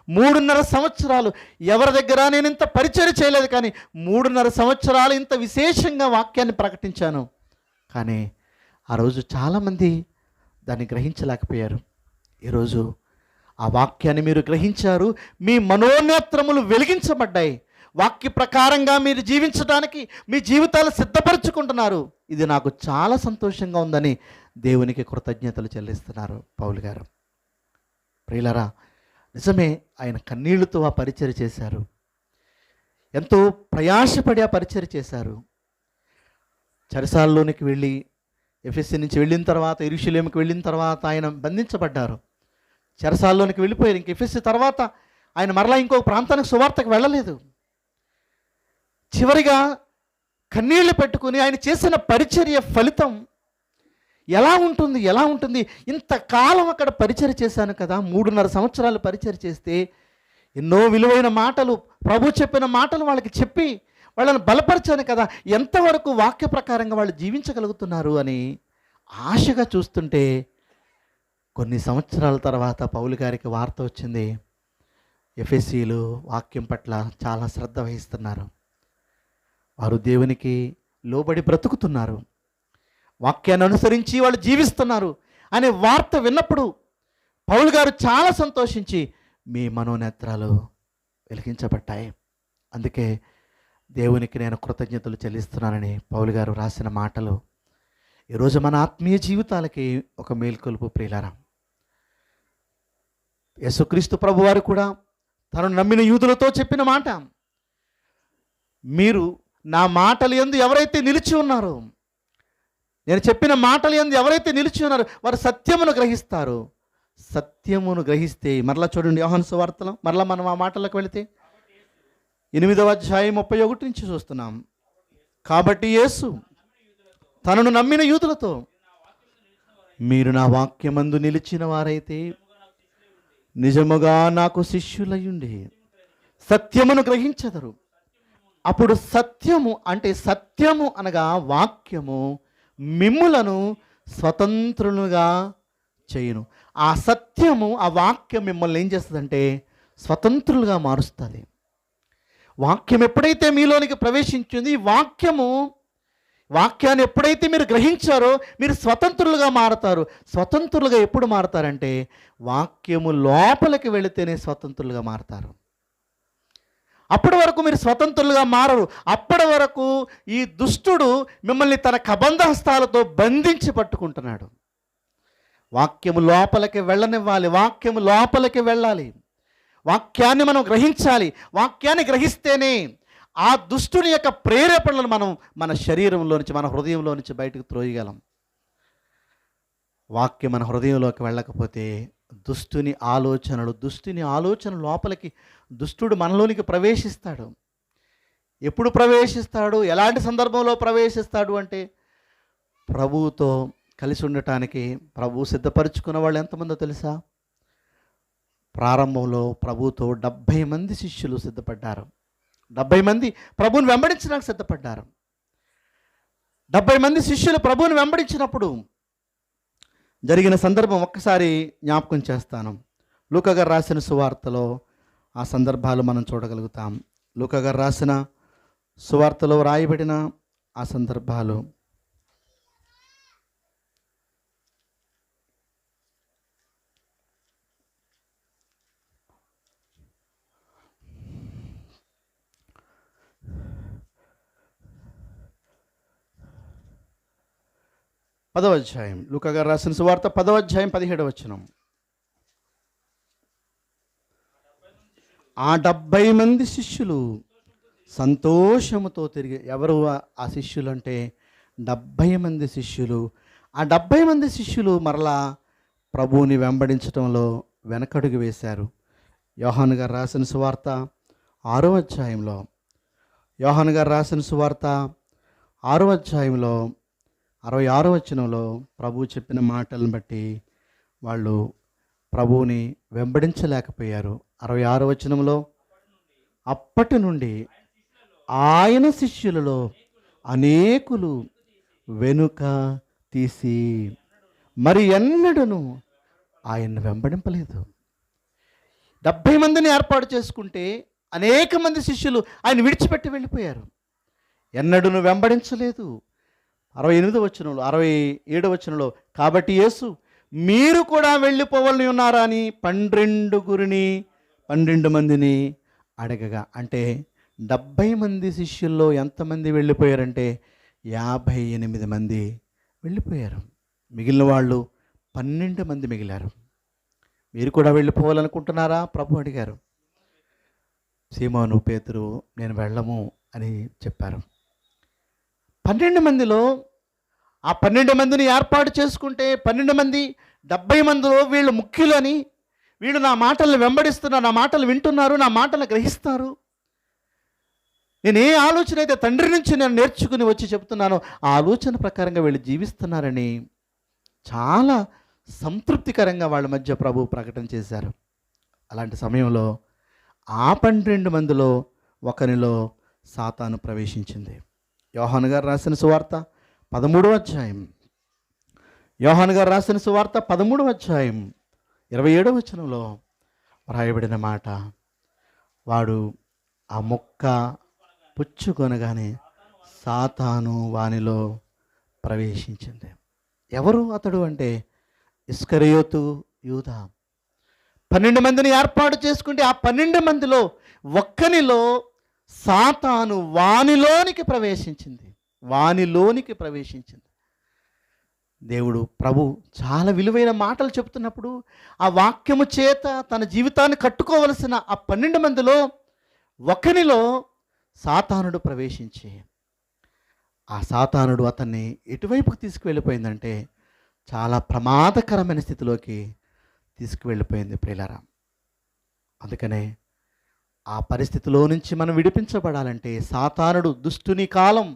3.5 సంవత్సరాలు ఎవరి దగ్గర నేను ఇంత పరిచయం చేయలేదు, కానీ 3.5 సంవత్సరాలు ఇంత విశేషంగా వాక్యాన్ని ప్రకటించాను. కానీ ఆ రోజు చాలామంది దాన్ని గ్రహించలేకపోయారు. ఈరోజు ఆ వాక్యాన్ని మీరు గ్రహించారు, మీ మనోనేత్రములు వెలిగించబడ్డాయి. వాక్య ప్రకారంగా మీరు జీవించడానికి మీ జీవితాలు సిద్ధపరచుకుంటున్నారు. ఇది నాకు చాలా సంతోషంగా ఉందని దేవునికి కృతజ్ఞతలు చెల్లిస్తున్నారు పౌలు గారు. ప్రియులారా, నిజమే, ఆయన కన్నీళ్లతో ఆ పరిచర్య చేశారు. ఎంతో ప్రయాసపడి ఆ పరిచర్య చేశారు. చెరసాలలోనికి వెళ్ళి, ఎఫెసీ నుంచి వెళ్ళిన తర్వాత యెరూషలేముకి వెళ్ళిన తర్వాత ఆయన బంధించబడ్డారు. చెరసాలలోనికి వెళ్ళిపోయారు. ఇంక ఎఫెసీ తర్వాత ఆయన మరలా ఇంకొక ప్రాంతానికి సువార్తకు వెళ్ళలేదు. చివరిగా కన్నీళ్లు పెట్టుకుని ఆయన చేసిన పరిచర్య ఫలితం ఎలా ఉంటుంది? ఇంతకాలం అక్కడ పరిచర్య చేశాను కదా, 3.5 సంవత్సరాలు పరిచర్య చేస్తే ఎన్నో విలువైన మాటలు, ప్రభు చెప్పిన మాటలు వాళ్ళకి చెప్పి వాళ్ళని బలపరిచాను కదా, ఎంతవరకు వాక్య ప్రకారంగా వాళ్ళు జీవించగలుగుతున్నారు అని ఆశగా చూస్తుంటే కొన్ని సంవత్సరాల తర్వాత పౌలు గారికి వార్త వచ్చింది. ఎఫెసీలు వాక్యం పట్ల చాలా శ్రద్ధ వహిస్తున్నారు, వారు దేవునికి లోబడి బ్రతుకుతున్నారు, వాక్యాన్ని అనుసరించి వాళ్ళు జీవిస్తున్నారు అనే వార్త విన్నప్పుడు పౌలు గారు చాలా సంతోషించి మీ మనోనేత్రాలు వెలిగించబడ్డాయి, అందుకే దేవునికి నేను కృతజ్ఞతలు చెల్లిస్తున్నానని పౌలు గారు రాసిన మాటలు ఈరోజు మన ఆత్మీయ జీవితాలకి ఒక మేల్కొలుపు. ప్రియులారా, యేసుక్రీస్తు ప్రభువారు కూడా తనను నమ్మిన యూదులతో చెప్పిన మాట, మీరు నా మాటలు యందు ఎవరైతే నిలిచి ఉన్నారో, నేను చెప్పిన మాటలు యందు ఎవరైతే నిలిచి ఉన్నారో వారు సత్యమును గ్రహిస్తారు. సత్యమును గ్రహిస్తే, మరలా చూడండి యోహాను సువార్తలో, మరలా మనం ఆ మాటలకు వెళితే 8వ అధ్యాయం 31 నుంచి చూస్తున్నాం. కాబట్టి యేసు తనను నమ్మిన యూదులతో, మీరు నా వాక్యమందు నిలిచిన వారైతే నిజముగా నాకు శిష్యులయ్యుండి సత్యమును గ్రహించెదరు. అప్పుడు సత్యము అనగా వాక్యము మిమ్ములను స్వతంత్రులుగా చేయును. ఆ సత్యము, ఆ వాక్యం మిమ్మల్ని ఏం చేస్తుందంటే స్వతంత్రులుగా మారుస్తుంది. వాక్యం ఎప్పుడైతే మీలోనికి ప్రవేశించింది, వాక్యాన్ని ఎప్పుడైతే మీరు గ్రహించారో మీరు స్వతంత్రులుగా మారతారు. స్వతంత్రులుగా ఎప్పుడు మారతారంటే వాక్యము లోపలికి వెళితేనే స్వతంత్రులుగా మారతారు. అప్పటి వరకు మీరు స్వతంత్రులుగా మారరు. అప్పటి వరకు ఈ దుష్టుడు మిమ్మల్ని తన కబంధ హస్తాలతో బంధించి పట్టుకుంటున్నాడు. వాక్యము లోపలికి వెళ్ళనివ్వాలి, వాక్యము లోపలికి వెళ్ళాలి, వాక్యాన్ని మనం గ్రహించాలి. వాక్యాన్ని గ్రహిస్తేనే ఆ దుష్టుని యొక్క ప్రేరేపణలను మనం మన శరీరంలో నుంచి, మన హృదయంలో నుంచి బయటకు త్రోయగలం. వాక్యం మన హృదయంలోకి వెళ్ళకపోతే దుష్టుని ఆలోచన లోపలికి దుష్టుడు మనలోనికి ప్రవేశిస్తాడు. ఎప్పుడు ప్రవేశిస్తాడు, ఎలాంటి సందర్భంలో ప్రవేశిస్తాడు అంటే, ప్రభువుతో కలిసి ఉండటానికి ప్రభువు సిద్ధపరచుకున్న వాళ్ళు ఎంతమందో తెలుసా? ప్రారంభంలో ప్రభువుతో 70 మంది శిష్యులు సిద్ధపడ్డారు. 70 మంది ప్రభువుని వెంబడించడానికి సిద్ధపడ్డారు. 70 మంది శిష్యులు ప్రభువుని వెంబడించినప్పుడు జరిగిన సందర్భం ఒక్కసారి జ్ఞాపకం చేస్తాను. లూకా గారు రాసిన సువార్తలో ఆ సందర్భాలు మనం చూడగలుగుతాం. లూకా గారు రాసిన సువార్తలో రాయబడిన ఆ సందర్భాలు పదవ అధ్యాయం, లూకా గారు రాసిన సువార్త 10వ అధ్యాయం 17వ వచనం. ఆ 70 మంది శిష్యులు సంతోషముతో తిరిగి, ఎవరు ఆ శిష్యులు అంటే 70 మంది శిష్యులు. ఆ 70 మంది శిష్యులు మరలా ప్రభువుని వెంబడించడంలో వెనకడుగు వేశారు. యోహాను గారు రాసిన సువార్త 6వ అధ్యాయంలో, యోహాను గారు రాసిన సువార్త 6వ అధ్యాయంలో 66వ వచనంలో ప్రభువు చెప్పిన మాటలను బట్టి వాళ్ళు ప్రభువుని వెంబడించలేకపోయారు. 66వ వచనంలో, అప్పటి నుండి ఆయన శిష్యులలో అనేకులు వెనుక తీసి మరి ఎన్నడను ఆయన్ని వెంబడింపలేదు. 70 మందిని ఏర్పాటు చేసుకుంటే అనేక మంది శిష్యులు ఆయన విడిచిపెట్టి వెళ్ళిపోయారు. ఎన్నడను వెంబడించలేదు. 68 వచనంలో 67 వచనంలో, కాబట్టి యేసు మీరు కూడా వెళ్ళిపోవాలని ఉన్నారా అని 12 మందిని అడగగా, అంటే 70 మంది శిష్యుల్లో ఎంతమంది వెళ్ళిపోయారంటే 58 మంది వెళ్ళిపోయారు. మిగిలిన వాళ్ళు 12 మంది మిగిలారు. మీరు కూడా వెళ్ళిపోవాలనుకుంటున్నారా ప్రభు అడిగారు. సీమోను పేతురు నేను వెళ్ళము అని చెప్పారు. 12 మందిలో ఆ 12 మందిని ఏర్పాటు చేసుకుంటే 12 మంది 70 మందిలో వీళ్ళు ముఖ్యులని, వీళ్ళు నా మాటలను వెంబడిస్తున్నారు, నా మాటలు వింటున్నారు, నా మాటలు గ్రహిస్తారు, నేను ఏ ఆలోచన అయితే తండ్రి నుంచి నేను నేర్చుకుని వచ్చి చెప్తున్నానో ఆ ఆలోచన ప్రకారంగా వీళ్ళు జీవిస్తున్నారని చాలా సంతృప్తికరంగా వాళ్ళ మధ్య ప్రభు ప్రకటన చేశారు. అలాంటి సమయంలో ఆ 12 మందిలో ఒకరిలో సాతాను ప్రవేశించింది. యోహాను గారు రాసిన సువార్త 13వ అధ్యాయం, యోహాను గారు రాసిన సువార్త 13వ అధ్యాయం 27వ వచనంలో వ్రాయబడిన మాట, వాడు ఆ మొక్క పుచ్చుకొనగానే సాతాను వానిలో ప్రవేశించింది. ఎవరు అతడు అంటే ఇస్కరియోతు యూదా. 12 మందిని ఏర్పాటు చేసుకుంటే ఆ 12 మందిలో ఒక్కనిలో సాతాను వానిలోనికి ప్రవేశించింది. దేవుడు ప్రభు చాలా విలువైన మాటలు చెప్తున్నప్పుడు ఆ వాక్యము చేత తన జీవితాన్ని కట్టుకోవలసిన ఆ 12 మందిలో ఒకనిలో సాతానుడు ప్రవేశించి, ఆ సాతానుడు అతన్ని ఎటువైపుకి తీసుకువెళ్ళిపోయిందంటే చాలా ప్రమాదకరమైన స్థితిలోకి తీసుకువెళ్ళిపోయింది ప్రియులారా. అందుకనే ఆ పరిస్థితిలో నుంచి మనం విడిపించబడాలంటే సాతానుడు దుష్టుని కాలం,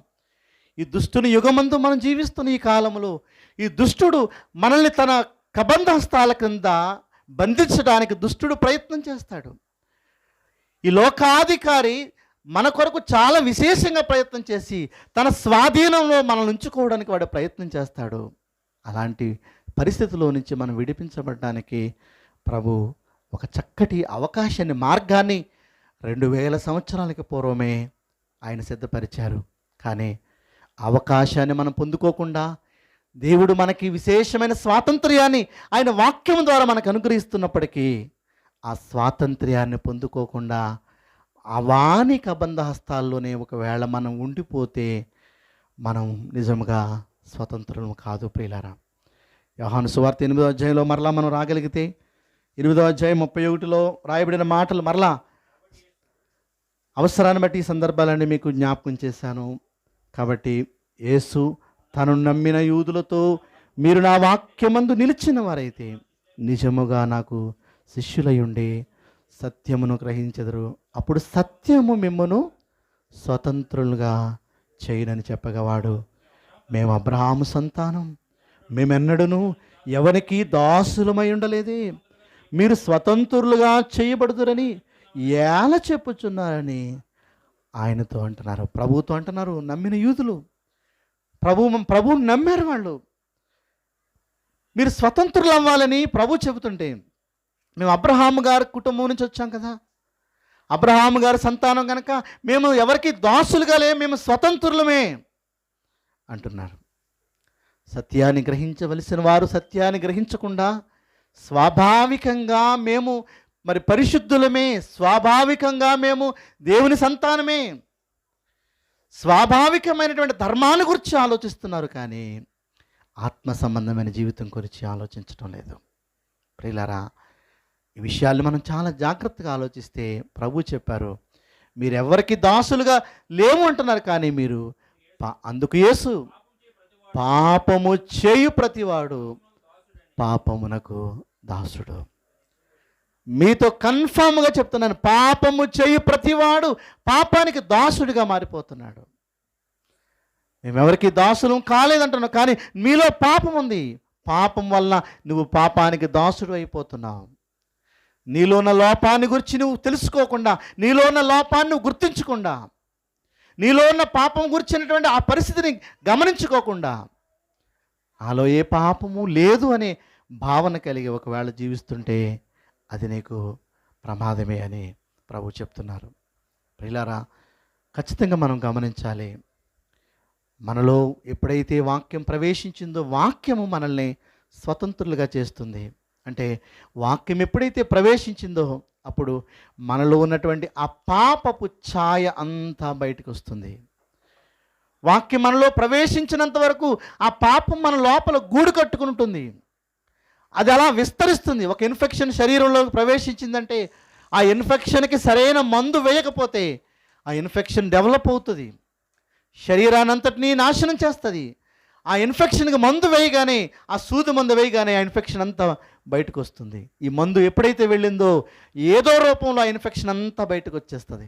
ఈ దుష్టుని యుగమందు మనం జీవిస్తున్న ఈ కాలంలో ఈ దుష్టుడు మనల్ని తన కబంధ హస్తాల కింద బంధించడానికి దుష్టుడు ప్రయత్నం చేస్తాడు. ఈ లోకాధికారి మన కొరకు చాలా విశేషంగా ప్రయత్నం చేసి తన స్వాధీనంలో మనల్ని ఉంచుకోవడానికి వాడు ప్రయత్నం చేస్తాడు. అలాంటి పరిస్థితిలో నుంచి మనం విడిపించబడడానికి ప్రభు ఒక చక్కటి అవకాశాన్ని, మార్గాన్ని 2000 సంవత్సరాలకి పూర్వమే ఆయన సిద్ధపరిచారు. కానీ అవకాశాన్ని మనం పొందుకోకుండా, దేవుడు మనకి విశేషమైన స్వాతంత్ర్యాన్ని ఆయన వాక్యం ద్వారా మనకు అనుగ్రహిస్తున్నప్పటికీ ఆ స్వాతంత్ర్యాన్ని పొందుకోకుండా అవాని కబంధ హస్తాల్లోనే ఒకవేళ మనం ఉండిపోతే మనం నిజంగా స్వతంత్రం కాదు ప్రియులారా. యోహాను సువార్త 8వ అధ్యాయంలో మరలా మనం రాగలిగితే 8వ అధ్యాయం 31లో రాయబడిన మాటలు మరలా అవసరాన్ని బట్టి ఈ సందర్భాలన్నీ మీకు జ్ఞాపకం చేశాను. కాబట్టి యేసు తను నమ్మిన యూదులతో, మీరు నా వాక్యమందు నిలిచిన వారైతే నిజముగా నాకు శిష్యులై ఉండి సత్యమును గ్రహించెదరు, అప్పుడు సత్యము మిమ్మును స్వతంత్రులుగా చేయనని చెప్పగవాడు. మేము అబ్రహాము సంతానం, మేమెన్నడూను ఎవరికి దాసులమై ఉండలేదే, మీరు స్వతంత్రులుగా చేయబడుదురని ఎలా చెప్పుచున్నారని ఆయనతో అంటున్నారు, ప్రభువుతో అంటున్నారు. నమ్మిన యూదులు ప్రభువుని నమ్మారు. వాళ్ళు మీరు స్వతంత్రులు అవ్వాలని ప్రభు చెబుతుంటే, మేము అబ్రహాము గారి కుటుంబం నుంచి వచ్చాం కదా, అబ్రహాము గారి సంతానం కనుక మేము ఎవరికి దాసులుగా లేము, మేము స్వతంత్రులమే అంటున్నారు. సత్యాన్ని గ్రహించవలసిన వారు సత్యాన్ని గ్రహించకుండా స్వాభావికంగా మేము మరి పరిశుద్ధులమే, స్వాభావికంగా మేము దేవుని సంతానమే, స్వాభావికమైనటువంటి ధర్మాన్ని గురించి ఆలోచిస్తున్నారు, కానీ ఆత్మ సంబంధమైన జీవితం గురించి ఆలోచించడం లేదు. ప్రియులారా, ఈ విషయాలు మనం చాలా జాగ్రత్తగా ఆలోచిస్తే ప్రభు చెప్పారు, మీరెవరికి దాసులుగా లేవు అంటున్నారు, కానీ మీరు అందుకు యేసు పాపము చేయు ప్రతివాడు పాపమునకు దాసుడు. మీతో కన్ఫామ్గా చెప్తున్నాను, పాపము చేయు ప్రతివాడు పాపానికి దాసుడిగా మారిపోతున్నాడు. మేమెవరికి దాసులం కాలేదంటున్నావు, కానీ మీలో పాపం ఉంది. పాపం వల్ల నువ్వు పాపానికి దాసుడు అయిపోతున్నావు. నీలో ఉన్న లోపాన్ని గురించి నువ్వు తెలుసుకోకుండా, నీలో ఉన్న లోపాన్ని నువ్వు గుర్తించకుండా, నీలో ఉన్న పాపం గురించినటువంటి ఆ పరిస్థితిని గమనించుకోకుండా, నాలో ఏ పాపము లేదు అనే భావన కలిగి ఒకవేళ జీవిస్తుంటే అది నీకు ప్రమాదమే అని ప్రభు చెప్తున్నారు. ప్రియులారా, ఖచ్చితంగా మనం గమనించాలి. మనలో ఎప్పుడైతే వాక్యం ప్రవేశించిందో వాక్యము మనల్ని స్వతంత్రులుగా చేస్తుంది. అంటే వాక్యం ఎప్పుడైతే ప్రవేశించిందో అప్పుడు మనలో ఉన్నటువంటి ఆ పాపపు ఛాయ అంతా బయటకు వస్తుంది. వాక్యం మనలో ప్రవేశించినంత వరకు ఆ పాపం మన లోపల గూడు కట్టుకుని ఉంటుంది. అది అలా విస్తరిస్తుంది. ఒక ఇన్ఫెక్షన్ శరీరంలోకి ప్రవేశించిందంటే ఆ ఇన్ఫెక్షన్కి సరైన మందు వేయకపోతే ఆ ఇన్ఫెక్షన్ డెవలప్ అవుతుంది, శరీరానంతటినీ నాశనం చేస్తుంది. ఆ ఇన్ఫెక్షన్కి మందు వేయగానే, ఆ సూది మందు వేయగానే ఆ ఇన్ఫెక్షన్ అంతా బయటకు వస్తుంది. ఈ మందు ఎప్పుడైతే వెళ్ళిందో ఏదో రూపంలో ఆ ఇన్ఫెక్షన్ అంతా బయటకు వచ్చేస్తుంది.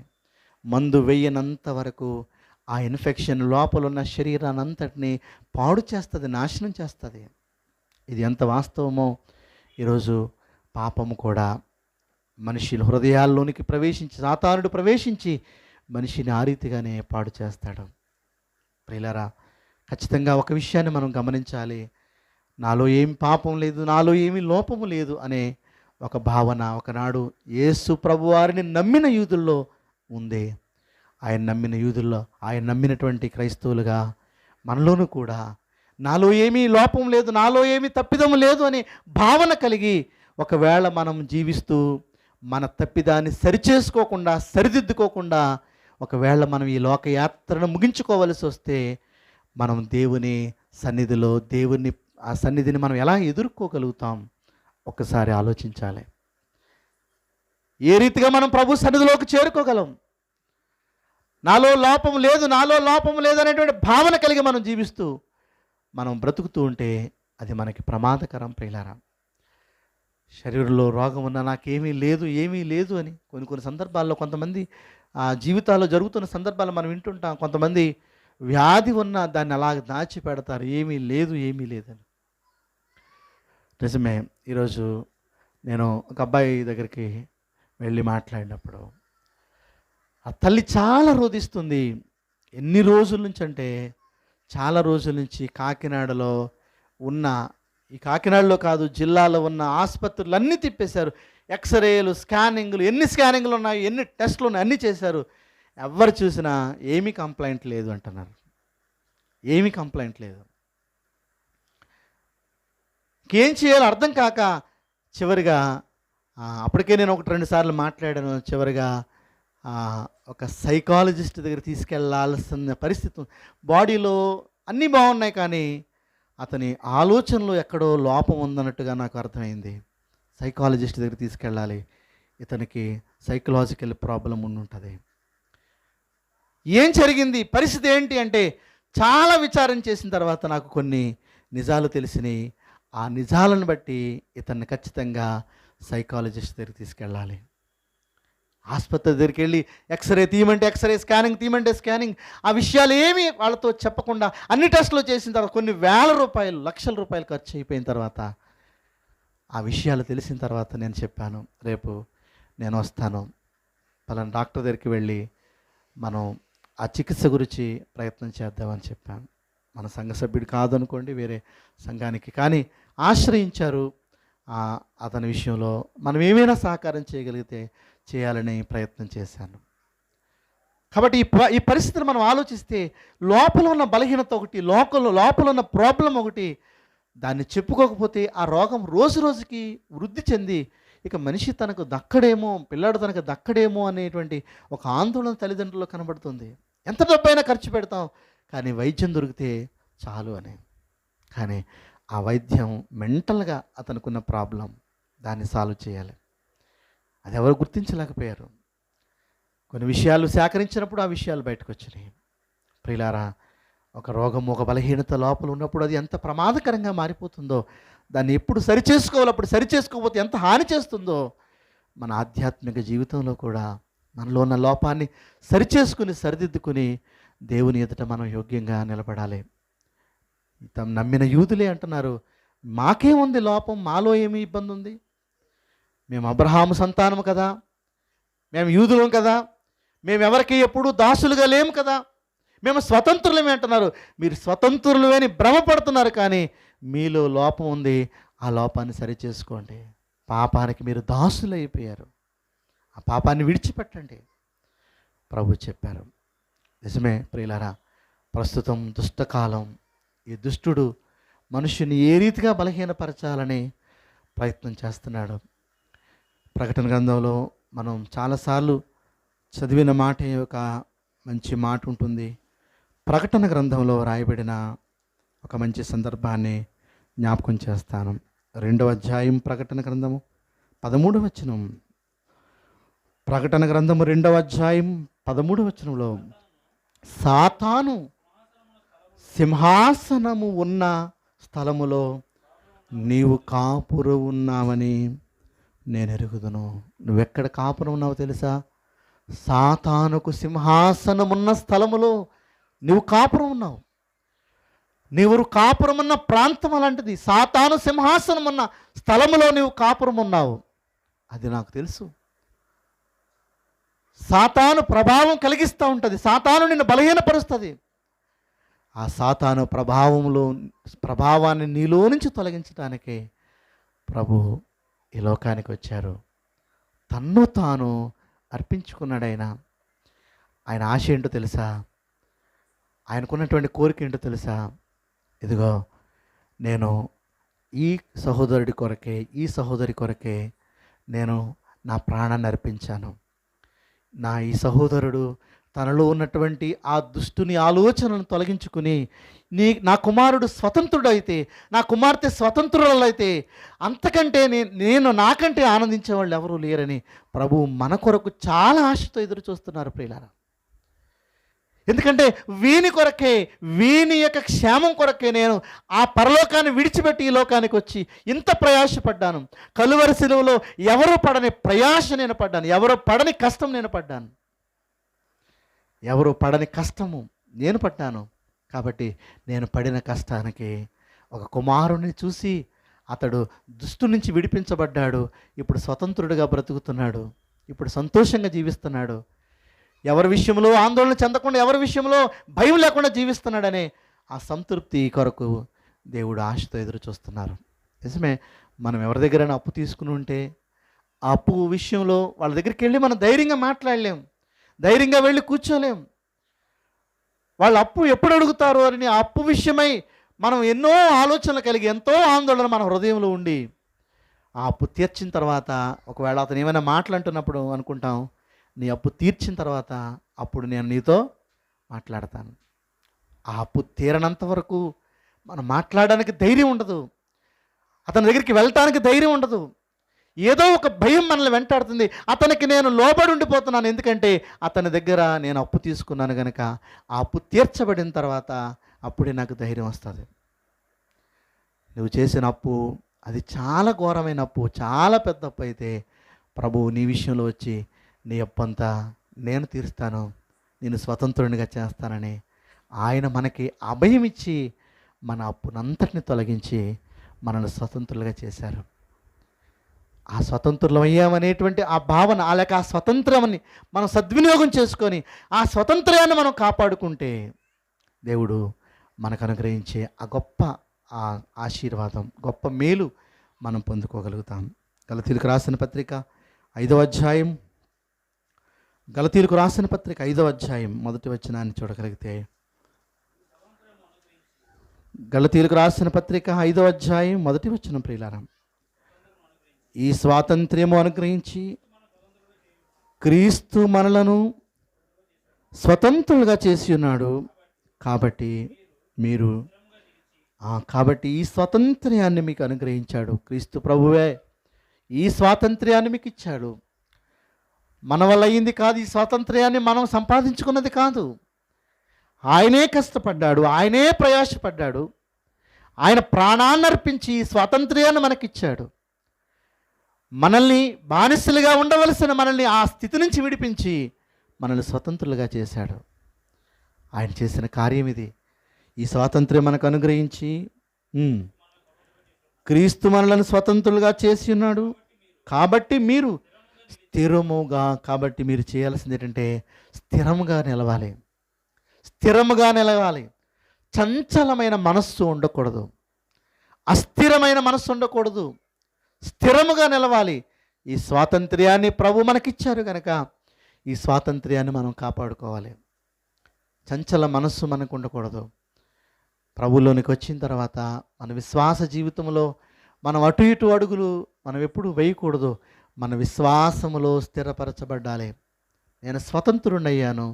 మందు వేయనంత వరకు ఆ ఇన్ఫెక్షన్ లోపల ఉన్న శరీరానంతటినీ పాడు చేస్తుంది, నాశనం చేస్తుంది. ఇది ఎంత వాస్తవమో ఈరోజు పాపము కూడా మనిషి హృదయాల్లోనికి ప్రవేశించి, సాతానుడు ప్రవేశించి మనిషిని ఆ రీతిగానే పాడు చేస్తాడు. ప్రియులారా, ఖచ్చితంగా ఒక విషయాన్ని మనం గమనించాలి. నాలో ఏం పాపం లేదు, నాలో ఏమీ లోపము లేదు అనే ఒక భావన ఒకనాడు యేసు ప్రభువారిని నమ్మిన యూదుల్లో ఉంది. ఆయన నమ్మిన యూదుల్లో, ఆయన నమ్మినటువంటి క్రైస్తవులుగా మనలోనూ కూడా నాలో ఏమీ లోపం లేదు, నాలో ఏమీ తప్పిదము లేదు అనే భావన కలిగి ఒకవేళ మనం జీవిస్తూ మన తప్పిదాన్ని సరిచేసుకోకుండా, సరిదిద్దుకోకుండా ఒకవేళ మనం ఈ లోకయాత్రను ముగించుకోవలసి వస్తే మనం దేవుని సన్నిధిలో, ఆ సన్నిధిని మనం ఎలా ఎదుర్కోగలుగుతాం ఒక్కసారి ఆలోచించాలి. ఏ రీతిగా మనం ప్రభు సన్నిధిలోకి చేరుకోగలం? నాలో లోపం లేదు, నాలో లోపం లేదు అనేటువంటి భావన కలిగి మనం జీవిస్తూ మనం బ్రతుకుతూ ఉంటే అది మనకి ప్రమాదకరం. ప్రియులారా, శరీరంలో రోగం ఉన్నా నాకేమీ లేదు, ఏమీ లేదు అని కొన్ని సందర్భాల్లో కొంతమంది జీవితాల్లో జరుగుతున్న సందర్భాలు మనం వింటుంటాం. కొంతమంది వ్యాధి ఉన్నా దాన్ని అలాగ దాచిపెడతారు, ఏమీ లేదు, ఏమీ లేదని. నిజమే. ఈరోజు నేను ఒక అబ్బాయి దగ్గరికి వెళ్ళి మాట్లాడినప్పుడు ఆ తల్లి చాలా రోధిస్తుంది. ఎన్ని రోజుల నుంచి అంటే చాలా రోజుల నుంచి కాకినాడలో ఉన్న, ఈ కాకినాడలో కాదు జిల్లాలో ఉన్న ఆసుపత్రులు అన్నీ తిప్పేశారు. ఎక్స్రేలు, స్కానింగ్లు, ఎన్ని స్కానింగ్లు ఉన్నాయి, ఎన్ని టెస్టులు ఉన్నాయి, అన్నీ చేశారు. ఎవరు చూసినా ఏమీ కంప్లైంట్ లేదు అంటున్నారు. ఏమీ కంప్లైంట్ లేదు. ఇంకేం చేయాలో అర్థం కాక చివరిగా అప్పటికే నేను 1-2 సార్లు మాట్లాడాను. చివరిగా ఒక సైకాలజిస్ట్ దగ్గర తీసుకెళ్లాల్సిన పరిస్థితి. బాడీలో అన్నీ బాగున్నాయి కానీ అతని ఆలోచనలో ఎక్కడో లోపం ఉందన్నట్టుగా నాకు అర్థమైంది. సైకాలజిస్ట్ దగ్గర తీసుకెళ్ళాలి, ఇతనికి సైకలాజికల్ ప్రాబ్లం ఉంటుంది. ఏం జరిగింది, పరిస్థితి ఏంటి అంటే చాలా విచారణ చేసిన తర్వాత నాకు కొన్ని నిజాలు తెలిసినాయి. ఆ నిజాలను బట్టి ఇతన్ని ఖచ్చితంగా సైకాలజిస్ట్ దగ్గరికి తీసుకెళ్ళాలి. ఆసుపత్రి దగ్గరికి వెళ్ళి ఎక్స్రే తీయమంటే ఎక్స్రే, స్కానింగ్ తీయమంటే స్కానింగ్, ఆ విషయాలు ఏమీ వాళ్ళతో చెప్పకుండా అన్ని టెస్టులు చేసిన తర్వాత కొన్ని వేల రూపాయలు, లక్షల రూపాయలు ఖర్చు అయిపోయిన తర్వాత ఆ విషయాలు తెలిసిన తర్వాత నేను చెప్పాను, రేపు నేను వస్తాను, పలానా డాక్టర్ దగ్గరికి వెళ్ళి మనం ఆ చికిత్స గురించి ప్రయత్నం చేద్దామని చెప్పాను. మన సంఘ సభ్యుడు కాదనుకోండి, వేరే సంఘానికి కానీ ఆశ్రయించారు. అతని విషయంలో మనం ఏమైనా సహకారం చేయగలిగితే చేయాలని ప్రయత్నం చేశాను. కాబట్టి ఈ పరిస్థితిని మనం ఆలోచిస్తే లోపల ఉన్న బలహీనత ఒకటి, లోపల ఉన్న ప్రాబ్లం ఒకటి, దాన్ని చెప్పుకోకపోతే ఆ రోగం రోజు రోజుకి వృద్ధి చెంది ఇక మనిషి తనకు దక్కడేమో, పిల్లాడు తనకు దక్కడేమో అనేటువంటి ఒక ఆందోళన తల్లిదండ్రుల్లో కనబడుతుంది. ఎంత డబ్బైనా ఖర్చు పెడతాం కానీ వైద్యం దొరికితే చాలు అని. కానీ ఆ వైద్యం మెంటల్గా అతనుకున్న ప్రాబ్లం, దాన్ని సాల్వ్ చేయాలి. అది ఎవరు గుర్తించలేకపోయారు. కొన్ని విషయాలు సేకరించినప్పుడు ఆ విషయాలు బయటకు వచ్చినాయి. ప్రియులారా, ఒక రోగం, ఒక బలహీనత లోపల ఉన్నప్పుడు అది ఎంత ప్రమాదకరంగా మారిపోతుందో, దాన్ని ఎప్పుడు సరిచేసుకోవాలి, అప్పుడు సరిచేసుకోకపోతే ఎంత హాని చేస్తుందో, మన ఆధ్యాత్మిక జీవితంలో కూడా మనలో ఉన్న లోపాన్ని సరిచేసుకుని, సరిదిద్దుకుని దేవుని ఎదుట మనం యోగ్యంగా నిలబడాలి. తమ నమ్మిన యూదులే అంటున్నారు, మాకేముంది లోపం, మాలో ఏమి ఇబ్బంది ఉంది, మేము అబ్రహాము సంతానము కదా, మేము యూదులం కదా, మేము ఎవరికి ఎప్పుడూ దాసులుగా లేము కదా, మేము స్వతంత్రులమే అంటున్నారు. మీరు స్వతంత్రులు అని భ్రమపడుతున్నారు కానీ మీలో లోపం ఉంది, ఆ లోపాన్ని సరిచేసుకోండి. పాపానికి మీరు దాసులు అయిపోయారు, ఆ పాపాన్ని విడిచిపెట్టండి ప్రభు చెప్పారు. నిజమే ప్రియులారా, ప్రస్తుతం దుష్టకాలం. ఈ దుష్టుడు మనుషుని ఏ రీతిగా బలహీనపరచాలని ప్రయత్నం చేస్తున్నాడు. ప్రకటన గ్రంథంలో మనం చాలాసార్లు చదివిన మాట ఒక మంచి మాట ఉంటుంది. ప్రకటన గ్రంథంలో రాయబడిన ఒక మంచి సందర్భాన్ని జ్ఞాపకం చేస్తాను. 2వ అధ్యాయం ప్రకటన గ్రంథము 13వ వచనం. ప్రకటన గ్రంథము 2వ అధ్యాయం 13వ వచనంలో, సాతాను సింహాసనము ఉన్న స్థలములో నీవు కాపురం ఉన్నావని నేను ఎరుగుదును. నువ్వెక్కడ కాపురం ఉన్నావో తెలుసా? సాతానుకు సింహాసనం ఉన్న స్థలములో నువ్వు కాపురం ఉన్నావు. నీవు కాపురం ఉన్న ప్రాంతం అలాంటిది. సాతాను సింహాసనం ఉన్న స్థలములో నీవు కాపురం ఉన్నావు. అది నాకు తెలుసు. సాతాను ప్రభావం కలిగిస్తూ ఉంటుంది. సాతాను నిన్ను బలహీనపరుస్తుంది. ఆ సాతాను ప్రభావాన్ని నీలో నుంచి తొలగించడానికే ప్రభు ఈ లోకానికి వచ్చారు. తన్ను తాను అర్పించుకున్నాడు. ఆయన ఆశ ఏంటో తెలుసా? ఆయనకున్నటువంటి కోరిక ఏంటో తెలుసా? ఇదిగో, నేను ఈ సహోదరుడి కొరకే, ఈ సహోదరి కొరకే నేను నా ప్రాణాన్ని అర్పించాను. ఈ సహోదరుడు తనలో ఉన్నటువంటి ఆ దుష్టుని ఆలోచనలను తొలగించుకుని నా కుమారుడు స్వతంత్రుడైతే, నా కుమార్తె స్వతంత్రులైతే అంతకంటే నేను నాకంటే ఆనందించే వాళ్ళు ఎవరూ లేరని ప్రభువు మన కొరకు చాలా ఆశతో ఎదురు చూస్తున్నారు ప్రియులారా. ఎందుకంటే వీని కొరకే, వీని యొక్క క్షేమం కొరకే నేను ఆ పరలోకాన్ని విడిచిపెట్టి ఈ లోకానికి వచ్చి ఇంత ప్రయాసపడ్డాను. కలువరి శిలువలో ఎవరు పడని ప్రయాస నేను పడ్డాను. ఎవరు పడని కష్టం నేను పడ్డాను. ఎవరు పడని కష్టము నేను పడ్డాను. కాబట్టి నేను పడిన కష్టానికి ఒక కుమారుని చూసి అతడు దుష్టు నుంచి విడిపించబడ్డాడు. ఇప్పుడు స్వతంత్రుడిగా బ్రతుకుతున్నాడు. ఇప్పుడు సంతోషంగా జీవిస్తున్నాడు. ఎవరి విషయంలో ఆందోళన చెందకుండా, ఎవరి విషయంలో భయం లేకుండా జీవిస్తున్నాడనే ఆ సంతృప్తి కొరకు దేవుడు ఆశతో ఎదురు చూస్తున్నారు. నిజమే, మనం ఎవరి దగ్గరైనా అప్పు తీసుకుని ఉంటే ఆ అప్పు విషయంలో వాళ్ళ దగ్గరికి వెళ్ళి మనం ధైర్యంగా మాట్లాడలేం, ధైర్యంగా వెళ్ళి కూర్చోలేం. వాళ్ళు అప్పు ఎప్పుడు అడుగుతారు అని ఆ అప్పు విషయమై మనం ఎన్నో ఆలోచనలు కలిగి, ఎంతో ఆందోళన మన హృదయంలో ఉండి ఆ అప్పు తీర్చిన తర్వాత ఒకవేళ అతను ఏమైనా మాట్లాడుతున్నప్పుడు అనుకుంటాం, నీ అప్పు తీర్చిన తర్వాత అప్పుడు నేను నీతో మాట్లాడతాను. ఆ అప్పు తీరనంత వరకు మనం మాట్లాడడానికి ధైర్యం ఉండదు. అతని దగ్గరికి వెళ్ళటానికి ధైర్యం ఉండదు. ఏదో ఒక భయం మనల్ని వెంటాడుతుంది. అతనికి నేను లోబడి ఉండిపోతున్నాను. ఎందుకంటే అతని దగ్గర నేను అప్పు తీసుకున్నాను కనుక ఆ అప్పు తీర్చబడిన తర్వాత అప్పుడే నాకు ధైర్యం వస్తుంది. నువ్వు చేసిన అప్పు అది చాలా ఘోరమైన అప్పు, చాలా పెద్ద అప్పు అయితే ప్రభువు నీ విషయంలో వచ్చి నీ అప్పంతా నేను తీరుస్తాను, నేను స్వతంత్రునిగా చేస్తానని ఆయన మనకి అభయం ఇచ్చి మన అప్పునంతటిని తొలగించి మనల్ని స్వతంత్రులుగా చేశారు. ఆ స్వతంత్రులం అయ్యామనేటువంటి ఆ భావన, లేక ఆ స్వతంత్రాన్ని మనం సద్వినియోగం చేసుకొని ఆ స్వతంత్రాన్ని మనం కాపాడుకుంటే దేవుడు మనకు అనుగ్రహించే ఆ గొప్ప ఆశీర్వాదం, గొప్ప మేలు మనం పొందుకోగలుగుతాం. గలతీయులకు రాసిన పత్రిక 5వ అధ్యాయం, గలతీయులకు రాసిన పత్రిక 5వ అధ్యాయం మొదటి వచనాన్ని చూడగలిగితే, గలతీయులకు రాసిన పత్రిక 5వ అధ్యాయం మొదటి వచనం, ప్రియులారా, ఈ స్వాతంత్ర్యము అనుగ్రహించి క్రీస్తు మనలను స్వతంత్రులుగా చేసి ఉన్నాడు. కాబట్టి ఈ స్వాతంత్ర్యాన్ని మీకు అనుగ్రహించాడు. క్రీస్తు ప్రభువే ఈ స్వాతంత్ర్యాన్ని మీకు ఇచ్చాడు. మన వల్ల అయ్యింది కాదు. ఈ స్వాతంత్ర్యాన్ని మనం సంపాదించుకున్నది కాదు. ఆయనే కష్టపడ్డాడు, ఆయనే ప్రయాసపడ్డాడు. ఆయన ప్రాణాన్ని అర్పించి ఈ స్వాతంత్ర్యాన్ని మనకిచ్చాడు. మనల్ని బానిసలుగా ఉండవలసిన మనల్ని ఆ స్థితి నుంచి విడిపించి మనల్ని స్వతంత్రులుగా చేశాడు. ఆయన చేసిన కార్యం ఇది. ఈ స్వాతంత్ర్యం మనకు అనుగ్రహించి క్రీస్తు మనలను స్వతంత్రులుగా చేసి ఉన్నాడు. కాబట్టి మీరు చేయాల్సింది ఏంటంటే స్థిరముగా నిలవాలి. స్థిరముగా నిలవాలి. చంచలమైన మనస్సు ఉండకూడదు, అస్థిరమైన మనస్సు ఉండకూడదు. స్థిరముగా నిలవాలి. ఈ స్వాతంత్ర్యాన్ని ప్రభు మనకిచ్చారు కనుక ఈ స్వాతంత్ర్యాన్ని మనం కాపాడుకోవాలి. చంచల మనస్సు మనకు ఉండకూడదు. ప్రభువులోనికి వచ్చిన తర్వాత మన విశ్వాస జీవితంలో మనం అటు ఇటు అడుగులు మనం ఎప్పుడు వేయకూడదు. మన విశ్వాసములో స్థిరపరచబడ్డాలి. నేను స్వతంత్రుడయ్యాను.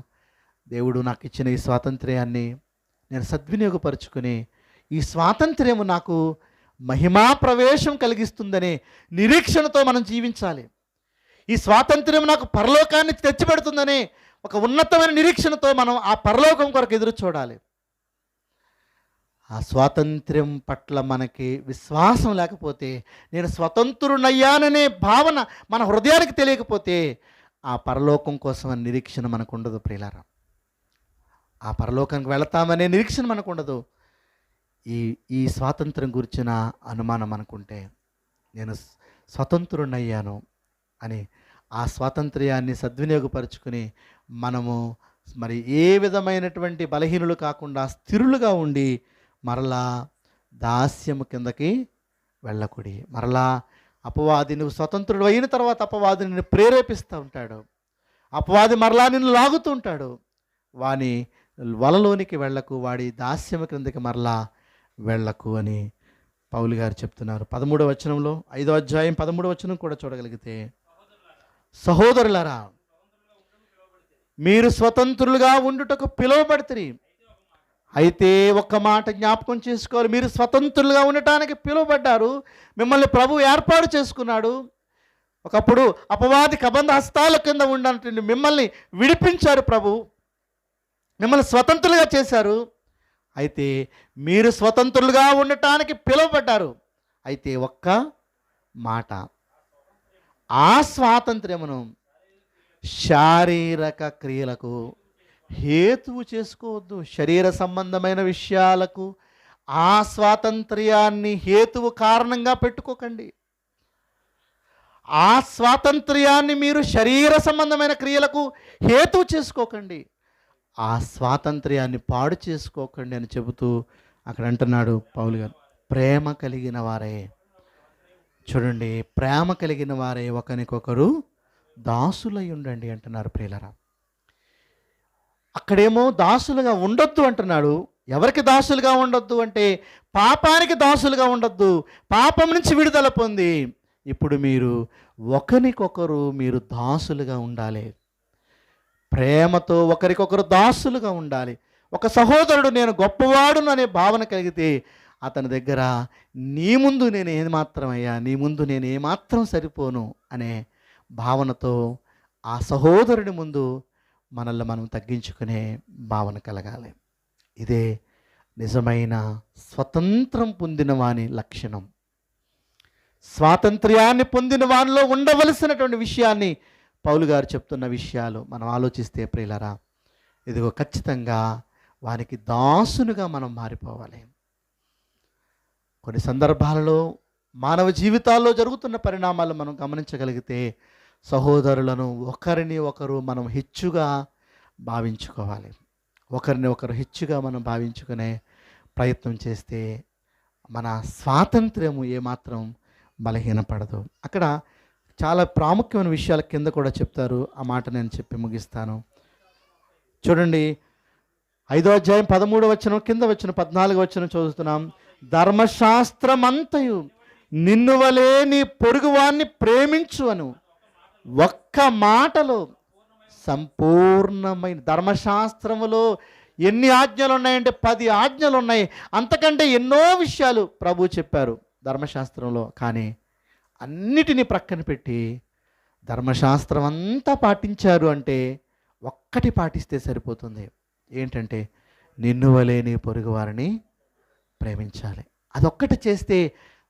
దేవుడు నాకు ఇచ్చిన ఈ స్వాతంత్ర్యాన్ని నేను సద్వినియోగపరుచుకుని ఈ స్వాతంత్ర్యము నాకు మహిమా ప్రవేశం కలిగిస్తుందనే నిరీక్షణతో మనం జీవించాలి. ఈ స్వాతంత్ర్యం నాకు పరలోకాన్ని తెచ్చిపెడుతుందనే ఒక ఉన్నతమైన నిరీక్షణతో మనం ఆ పరలోకం కొరకు ఎదురు చూడాలి. ఆ స్వాతంత్ర్యం పట్ల మనకి విశ్వాసం లేకపోతే, నేను స్వతంత్రునయ్యాననే భావన మన హృదయానికి తెలియకపోతే ఆ పరలోకం కోసం అనే నిరీక్షణ మనకు ఉండదు ప్రియులారా. ఆ పరలోకానికి వెళతామనే నిరీక్షణ మనకు ఉండదు. ఈ స్వాతంత్రం గురించిన అనుమానం మనకుంటే, నేను స్వతంత్రునయ్యాను అని ఆ స్వాతంత్ర్యాన్ని సద్వినియోగపరుచుకుని మనము మరి ఏ విధమైనటువంటి బలహీనులు కాకుండా స్థిరులుగా ఉండి మరలా దాస్యము కిందకి వెళ్ళకుడి. మరలా అపవాది, నువ్వు స్వతంత్రుడు అయిన తర్వాత అపవాది నిన్ను ప్రేరేపిస్తూ ఉంటాడు. అపవాది మరలా నిన్ను లాగుతూ ఉంటాడు. వాని వలలోనికి వెళ్ళకు, వాడి దాస్యము క్రిందకి మరలా వెళ్ళకు అని పౌలు గారు చెప్తున్నారు. 13వ వచనంలో, 5వ అధ్యాయం 13వ వచనం కూడా చూడగలిగితే, సహోదరులారా మీరు స్వతంత్రులుగా ఉండుటకు పిలువబడితిరి. అయితే ఒక్క మాట జ్ఞాపకం చేసుకోవాలి, మీరు స్వతంత్రులుగా ఉండటానికి పిలువబడ్డారు. మిమ్మల్ని ప్రభు ఏర్పాటు చేసుకున్నాడు. ఒకప్పుడు అపవాది కబంధ హస్తాల కింద ఉన్నటువంటి మిమ్మల్ని విడిపించారు ప్రభు, మిమ్మల్ని స్వతంత్రులుగా చేశారు. అయితే మీరు స్వతంత్రులుగా ఉండటానికి పిలువబడ్డారు. అయితే ఒక్క మాట, ఆ స్వాతంత్ర్యమును శారీరక క్రియలకు హేతువు చేసుకోవద్దు. శరీర సంబంధమైన విషయాలకు ఆ స్వాతంత్ర్యాన్ని హేతువు కారణంగా పెట్టుకోకండి. ఆ స్వాతంత్ర్యాన్ని మీరు శరీర సంబంధమైన క్రియలకు హేతువు చేసుకోకండి. ఆ స్వాతంత్ర్యాన్ని పాడు చేసుకోకండి అని చెబుతూ అక్కడ అంటున్నాడు పౌలు గారు, ప్రేమ కలిగిన వారే. చూడండి, ప్రేమ కలిగిన వారే ఒకరికొకరు దాసులై ఉండండి అంటున్నారు ప్రియులరా. అక్కడేమో దాసులుగా ఉండొద్దు అంటున్నాడు. ఎవరికి దాసులుగా ఉండొద్దు అంటే, పాపానికి దాసులుగా ఉండొద్దు. పాపం నుంచి విడుదల పొంది ఇప్పుడు మీరు ఒకరికొకరు మీరు దాసులుగా ఉండాలి. ప్రేమతో ఒకరికొకరు దాసులుగా ఉండాలి. ఒక సహోదరుడు నేను గొప్పవాడును అనే భావన కలిగితే అతని దగ్గర నీ ముందు నేను ఏమాత్రమయ్యా, నీ ముందు నేను ఏమాత్రం సరిపోను అనే భావనతో ఆ సహోదరుడి ముందు మనల్ని మనం తగ్గించుకునే భావన కలగాలి. ఇదే నిజమైన స్వతంత్రం పొందిన వాని లక్షణం. స్వాతంత్ర్యాన్ని పొందిన వానిలో ఉండవలసినటువంటి విషయాన్ని పౌలు గారు చెప్తున్న విషయాలు మనం ఆలోచిస్తే ప్రియులరా, ఇదిగో ఖచ్చితంగా వానికి దాసునుగా మనం మారిపోవాలి. కొన్ని సందర్భాలలో మానవ జీవితాల్లో జరుగుతున్న పరిణామాలు మనం గమనించగలిగితే, సహోదరులను ఒకరిని ఒకరు మనం హెచ్చుగా భావించుకోవాలి. ఒకరిని ఒకరు హెచ్చుగా మనం భావించుకునే ప్రయత్నం చేస్తే మన స్వాతంత్ర్యము ఏమాత్రం బలహీనపడదు. అక్కడ చాలా ప్రాముఖ్యమైన విషయాల కింద కూడా చెప్తారు. ఆ మాట నేను చెప్పి ముగిస్తాను. చూడండి, 5వ అధ్యాయం 13వ వచనం కింద వచ్చిన 14వ వచనం చదువుతున్నాం. ధర్మశాస్త్రమంతయు నిన్ను వలే నీ పొరుగువాన్ని ప్రేమించు అను ఒక్క మాటలో సంపూర్ణమైన, ధర్మశాస్త్రములో ఎన్ని ఆజ్ఞలు ఉన్నాయంటే 10 ఆజ్ఞలు ఉన్నాయి. అంతకంటే ఎన్నో విషయాలు ప్రభు చెప్పారు ధర్మశాస్త్రంలో. కానీ అన్నిటినీ ప్రక్కన పెట్టి ధర్మశాస్త్రం అంతా పాటించారు అంటే ఒక్కటి పాటిస్తే సరిపోతుంది. ఏంటంటే, నిన్ను వలే నీ పొరుగు వారిని ప్రేమించాలి. అదొక్కటి చేస్తే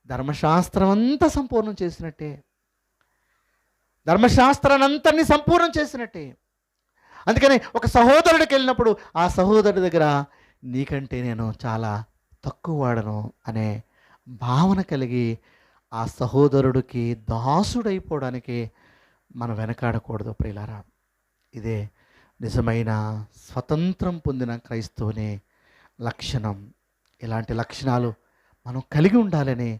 ధర్మశాస్త్రం అంతా సంపూర్ణం చేసినట్టే, ధర్మశాస్త్రాన్ని అంతని సంపూర్ణం చేసినట్టే. అందుకని ఒక సహోదరుడికి వెళ్ళినప్పుడు ఆ సహోదరుడి దగ్గర నీకంటే నేను చాలా తక్కువ వాడను అనే భావన కలిగి ఆ సహోదరుడికి దాసుడైపోవడానికి మనం వెనకాడకూడదు ప్రియులారా. ఇదే నిజమైన స్వతంత్రం పొందిన క్రైస్తవుని లక్షణం. ఇలాంటి లక్షణాలు మనం కలిగి ఉండాలని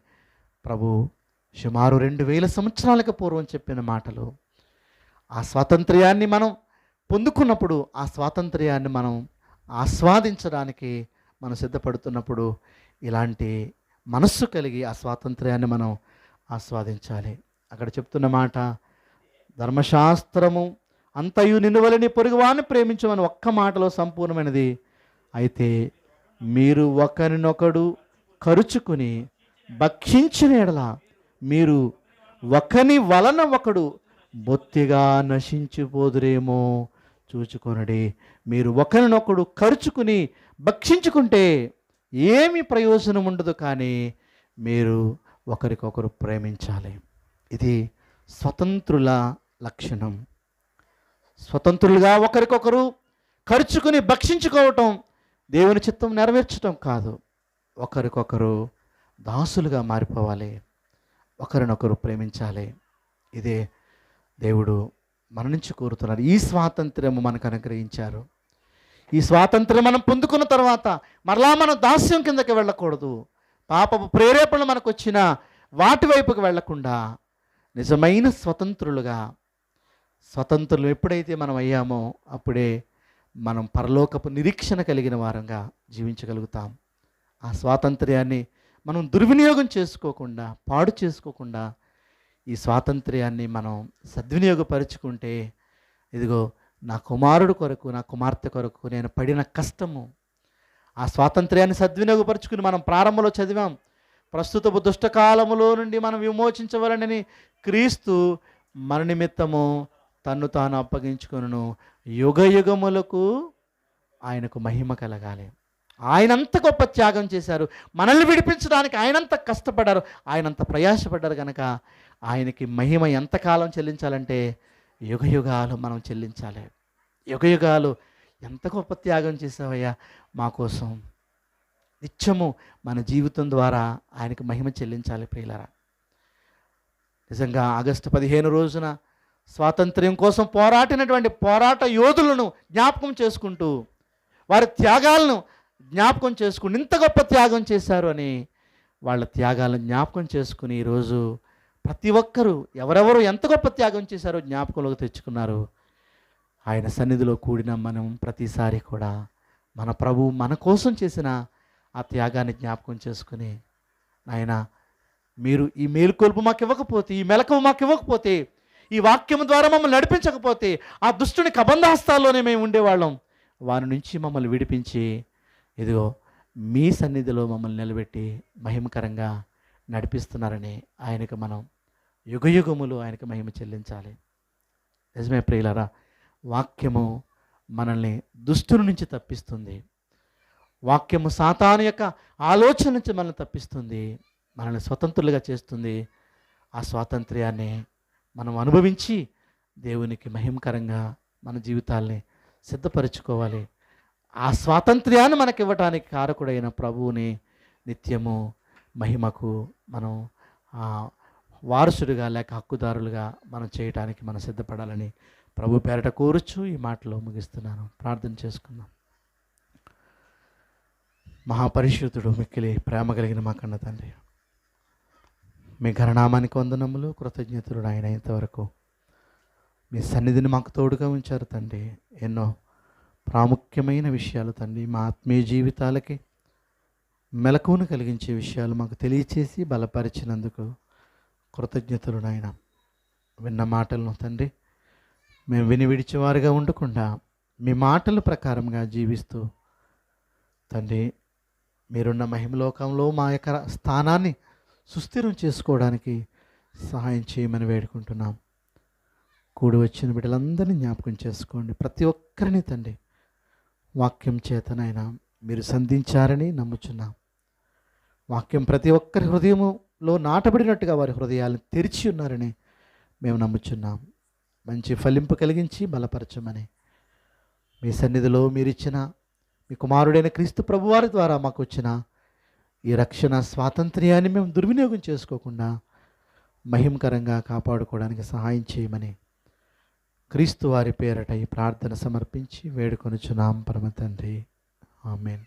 ప్రభు సుమారు 2000 సంవత్సరాలకు పూర్వం చెప్పిన మాటలు. ఆ స్వాతంత్ర్యాన్ని మనం పొందుకున్నప్పుడు ఆ స్వాతంత్ర్యాన్ని మనం ఆస్వాదించడానికి మనం సిద్ధపడుతున్నప్పుడు ఇలాంటి మనస్సు కలిగి ఆ స్వాతంత్ర్యాన్ని మనం ఆస్వాదించాలి. అక్కడ చెప్తున్న మాట, ధర్మశాస్త్రము అంతయు నిన్ను వలె నీ పొరుగువాన్ని ప్రేమించమని ఒక్క మాటలో సంపూర్ణమైనది. అయితే మీరు ఒకరినొకడు కరుచుకుని భక్షించిన ఎడల మీరు ఒకని వలన ఒకడు బొత్తిగా నశించిపోదురేమో చూచుకొనడి. మీరు ఒకరినొకడు కరుచుకుని భక్షించుకుంటే ఏమి ప్రయోజనం ఉండదు, కానీ మీరు ఒకరికొకరు ప్రేమించాలి. ఇది స్వతంత్రుల లక్షణం. స్వతంత్రులుగా ఒకరికొకరు ఖర్చుకుని భక్షించుకోవటం దేవుని చిత్తం నెరవేర్చడం కాదు. ఒకరికొకరు దాసులుగా మారిపోవాలి, ఒకరినొకరు ప్రేమించాలి. ఇదే దేవుడు మన నుంచి కోరుతున్నారు. ఈ స్వాతంత్ర్యము మనకు అనుగ్రహించారు. ఈ స్వాతంత్ర్యం మనం పొందుకున్న తర్వాత మరలా మనం దాస్యం కిందకి వెళ్ళకూడదు. పాపపు ప్రేరేపణలు మనకు వచ్చిన వాటి వైపుకి వెళ్లకుండా నిజమైన స్వతంత్రులు ఎప్పుడైతే మనం అయ్యామో అప్పుడే మనం పరలోకపు నిరీక్షణ కలిగిన వారంగా జీవించగలుగుతాం. ఆ స్వాతంత్ర్యాన్ని మనం దుర్వినియోగం చేసుకోకుండా, పాడు చేసుకోకుండా ఈ స్వాతంత్ర్యాన్ని మనం సద్వినియోగపరుచుకుంటే, ఇదిగో నా కుమారుడు కొరకు, నా కుమార్తె కొరకు నేను పడిన కష్టము, ఆ స్వాతంత్ర్యాన్ని సద్వినియోగపరుచుకుని మనం ప్రారంభంలో చదివాం. ప్రస్తుతపు దుష్టకాలములో నుండి మనం విమోచించవలనని క్రీస్తు మన నిమిత్తము తన్ను తాను అప్పగించుకొనును, యుగ యుగములకు ఆయనకు మహిమ కలగాలి. ఆయనంత గొప్ప త్యాగం చేశారు, మనల్ని విడిపించడానికి ఆయనంత కష్టపడ్డారు, ఆయనంత ప్రయాసపడ్డారు. కనుక ఆయనకి మహిమ ఎంతకాలం చెల్లించాలంటే యుగ యుగాలు మనం చెల్లించాలి. యుగ యుగాలు ఎంత గొప్ప త్యాగం చేసావయ్యా మా కోసం. నిత్యము మన జీవితం ద్వారా ఆయనకు మహిమ చెల్లించాలి ప్రియులారా. నిజంగా ఆగస్టు 15 రోజున స్వాతంత్ర్యం కోసం పోరాటినటువంటి పోరాట యోధులను జ్ఞాపకం చేసుకుంటూ, వారి త్యాగాలను జ్ఞాపకం చేసుకుని, ఇంత గొప్ప త్యాగం చేశారు అని వాళ్ళ త్యాగాలను జ్ఞాపకం చేసుకుని ఈరోజు ప్రతి ఒక్కరూ ఎవరెవరు ఎంత గొప్ప త్యాగం చేశారో జ్ఞాపకంలోకి తెచ్చుకున్నారు. ఆయన సన్నిధిలో కూడిన మనం ప్రతిసారి కూడా మన ప్రభువు మన కోసం చేసిన ఆ త్యాగాన్ని జ్ఞాపకం చేసుకుని, ఆయన మీరు ఈ మేలుకొల్పు మాకు ఇవ్వకపోతే, ఈ మెలకువ మాకు ఇవ్వకపోతే, ఈ వాక్యం ద్వారా మమ్మల్ని నడిపించకపోతే ఆ దుష్టుని కబంధాస్తాల్లోనే మేము ఉండేవాళ్ళం. వారి నుంచి మమ్మల్ని విడిపించి ఇదిగో మీ సన్నిధిలో మమ్మల్ని నిలబెట్టి మహిమకరంగా నడిపిస్తున్నారని ఆయనకు మనం యుగయుగములు ఆయనకు మహిమ చెల్లించాలి. నిజమే ప్రియులారా, వాక్యము మనల్ని దుష్టుని నుంచి తప్పిస్తుంది. వాక్యము సాతాను యొక్క ఆలోచన నుంచి మనల్ని తప్పిస్తుంది, మనల్ని స్వతంత్రులుగా చేస్తుంది. ఆ స్వాతంత్ర్యాన్ని మనం అనుభవించి దేవునికి మహిమకరంగా మన జీవితాల్ని సిద్ధపరచుకోవాలి. ఆ స్వాతంత్ర్యాన్ని మనకి ఇవ్వటానికి కారకుడైన ప్రభువుని నిత్యము మహిమకు మనం వారసుడిగా లేక హక్కుదారులుగా మనం చేయటానికి మనం సిద్ధపడాలని ప్రభు పేరట కోరుచు ఈ మాటలో ముగిస్తున్నాను. ప్రార్థన చేసుకుందాం. మహాపరిశుద్ధుడు, మిక్కిలి ప్రేమ కలిగిన మా కన్న తండ్రి, మీ ఘననామానికి వందనములు, కృతజ్ఞతలు ఆయన. ఇంతవరకు మీ సన్నిధిని మాకు తోడుగా ఉంచారు తండ్రి. ఎన్నో ప్రాముఖ్యమైన విషయాలు తండ్రి, మా ఆత్మీయ జీవితాలకి మెలకువను కలిగించే విషయాలు మాకు తెలియచేసి బలపరిచినందుకు కృతజ్ఞతలు నాయన. విన్న మాటలను తండ్రి మేము విని విడిచేవారుగా ఉండకుండా మీ మాటల ప్రకారంగా జీవిస్తూ తండ్రి, మీరున్న మహిమలోకంలో మా యొక్క స్థానాన్ని సుస్థిరం చేసుకోవడానికి సహాయం చేయమని వేడుకుంటున్నాం. కూడి వచ్చిన బిడ్డలందరినీ జ్ఞాపకం చేసుకోండి. ప్రతి ఒక్కరిని తండ్రి వాక్యం చేతనైనా మీరు సంధించారని నమ్ముచున్నాం. వాక్యం ప్రతి ఒక్కరి హృదయములో నాటబడినట్టుగా వారి హృదయాలను తెరిచి ఉన్నారని మేము నమ్ముచున్నాం. మంచి ఫలింపు కలిగించి బలపరచమని మీ సన్నిధిలో మీరిచ్చిన మీ కుమారుడైన క్రీస్తు ప్రభువారి ద్వారా మాకు వచ్చిన ఈ రక్షణ స్వాతంత్ర్యాన్ని మేము దుర్వినియోగం చేసుకోకుండా మహిమకరంగా కాపాడుకోవడానికి సహాయం చేయమని క్రీస్తు వారి పేరట ఈ ప్రార్థన సమర్పించి వేడుకొనుచున్నాం పరమ తండ్రి. ఆమేన్.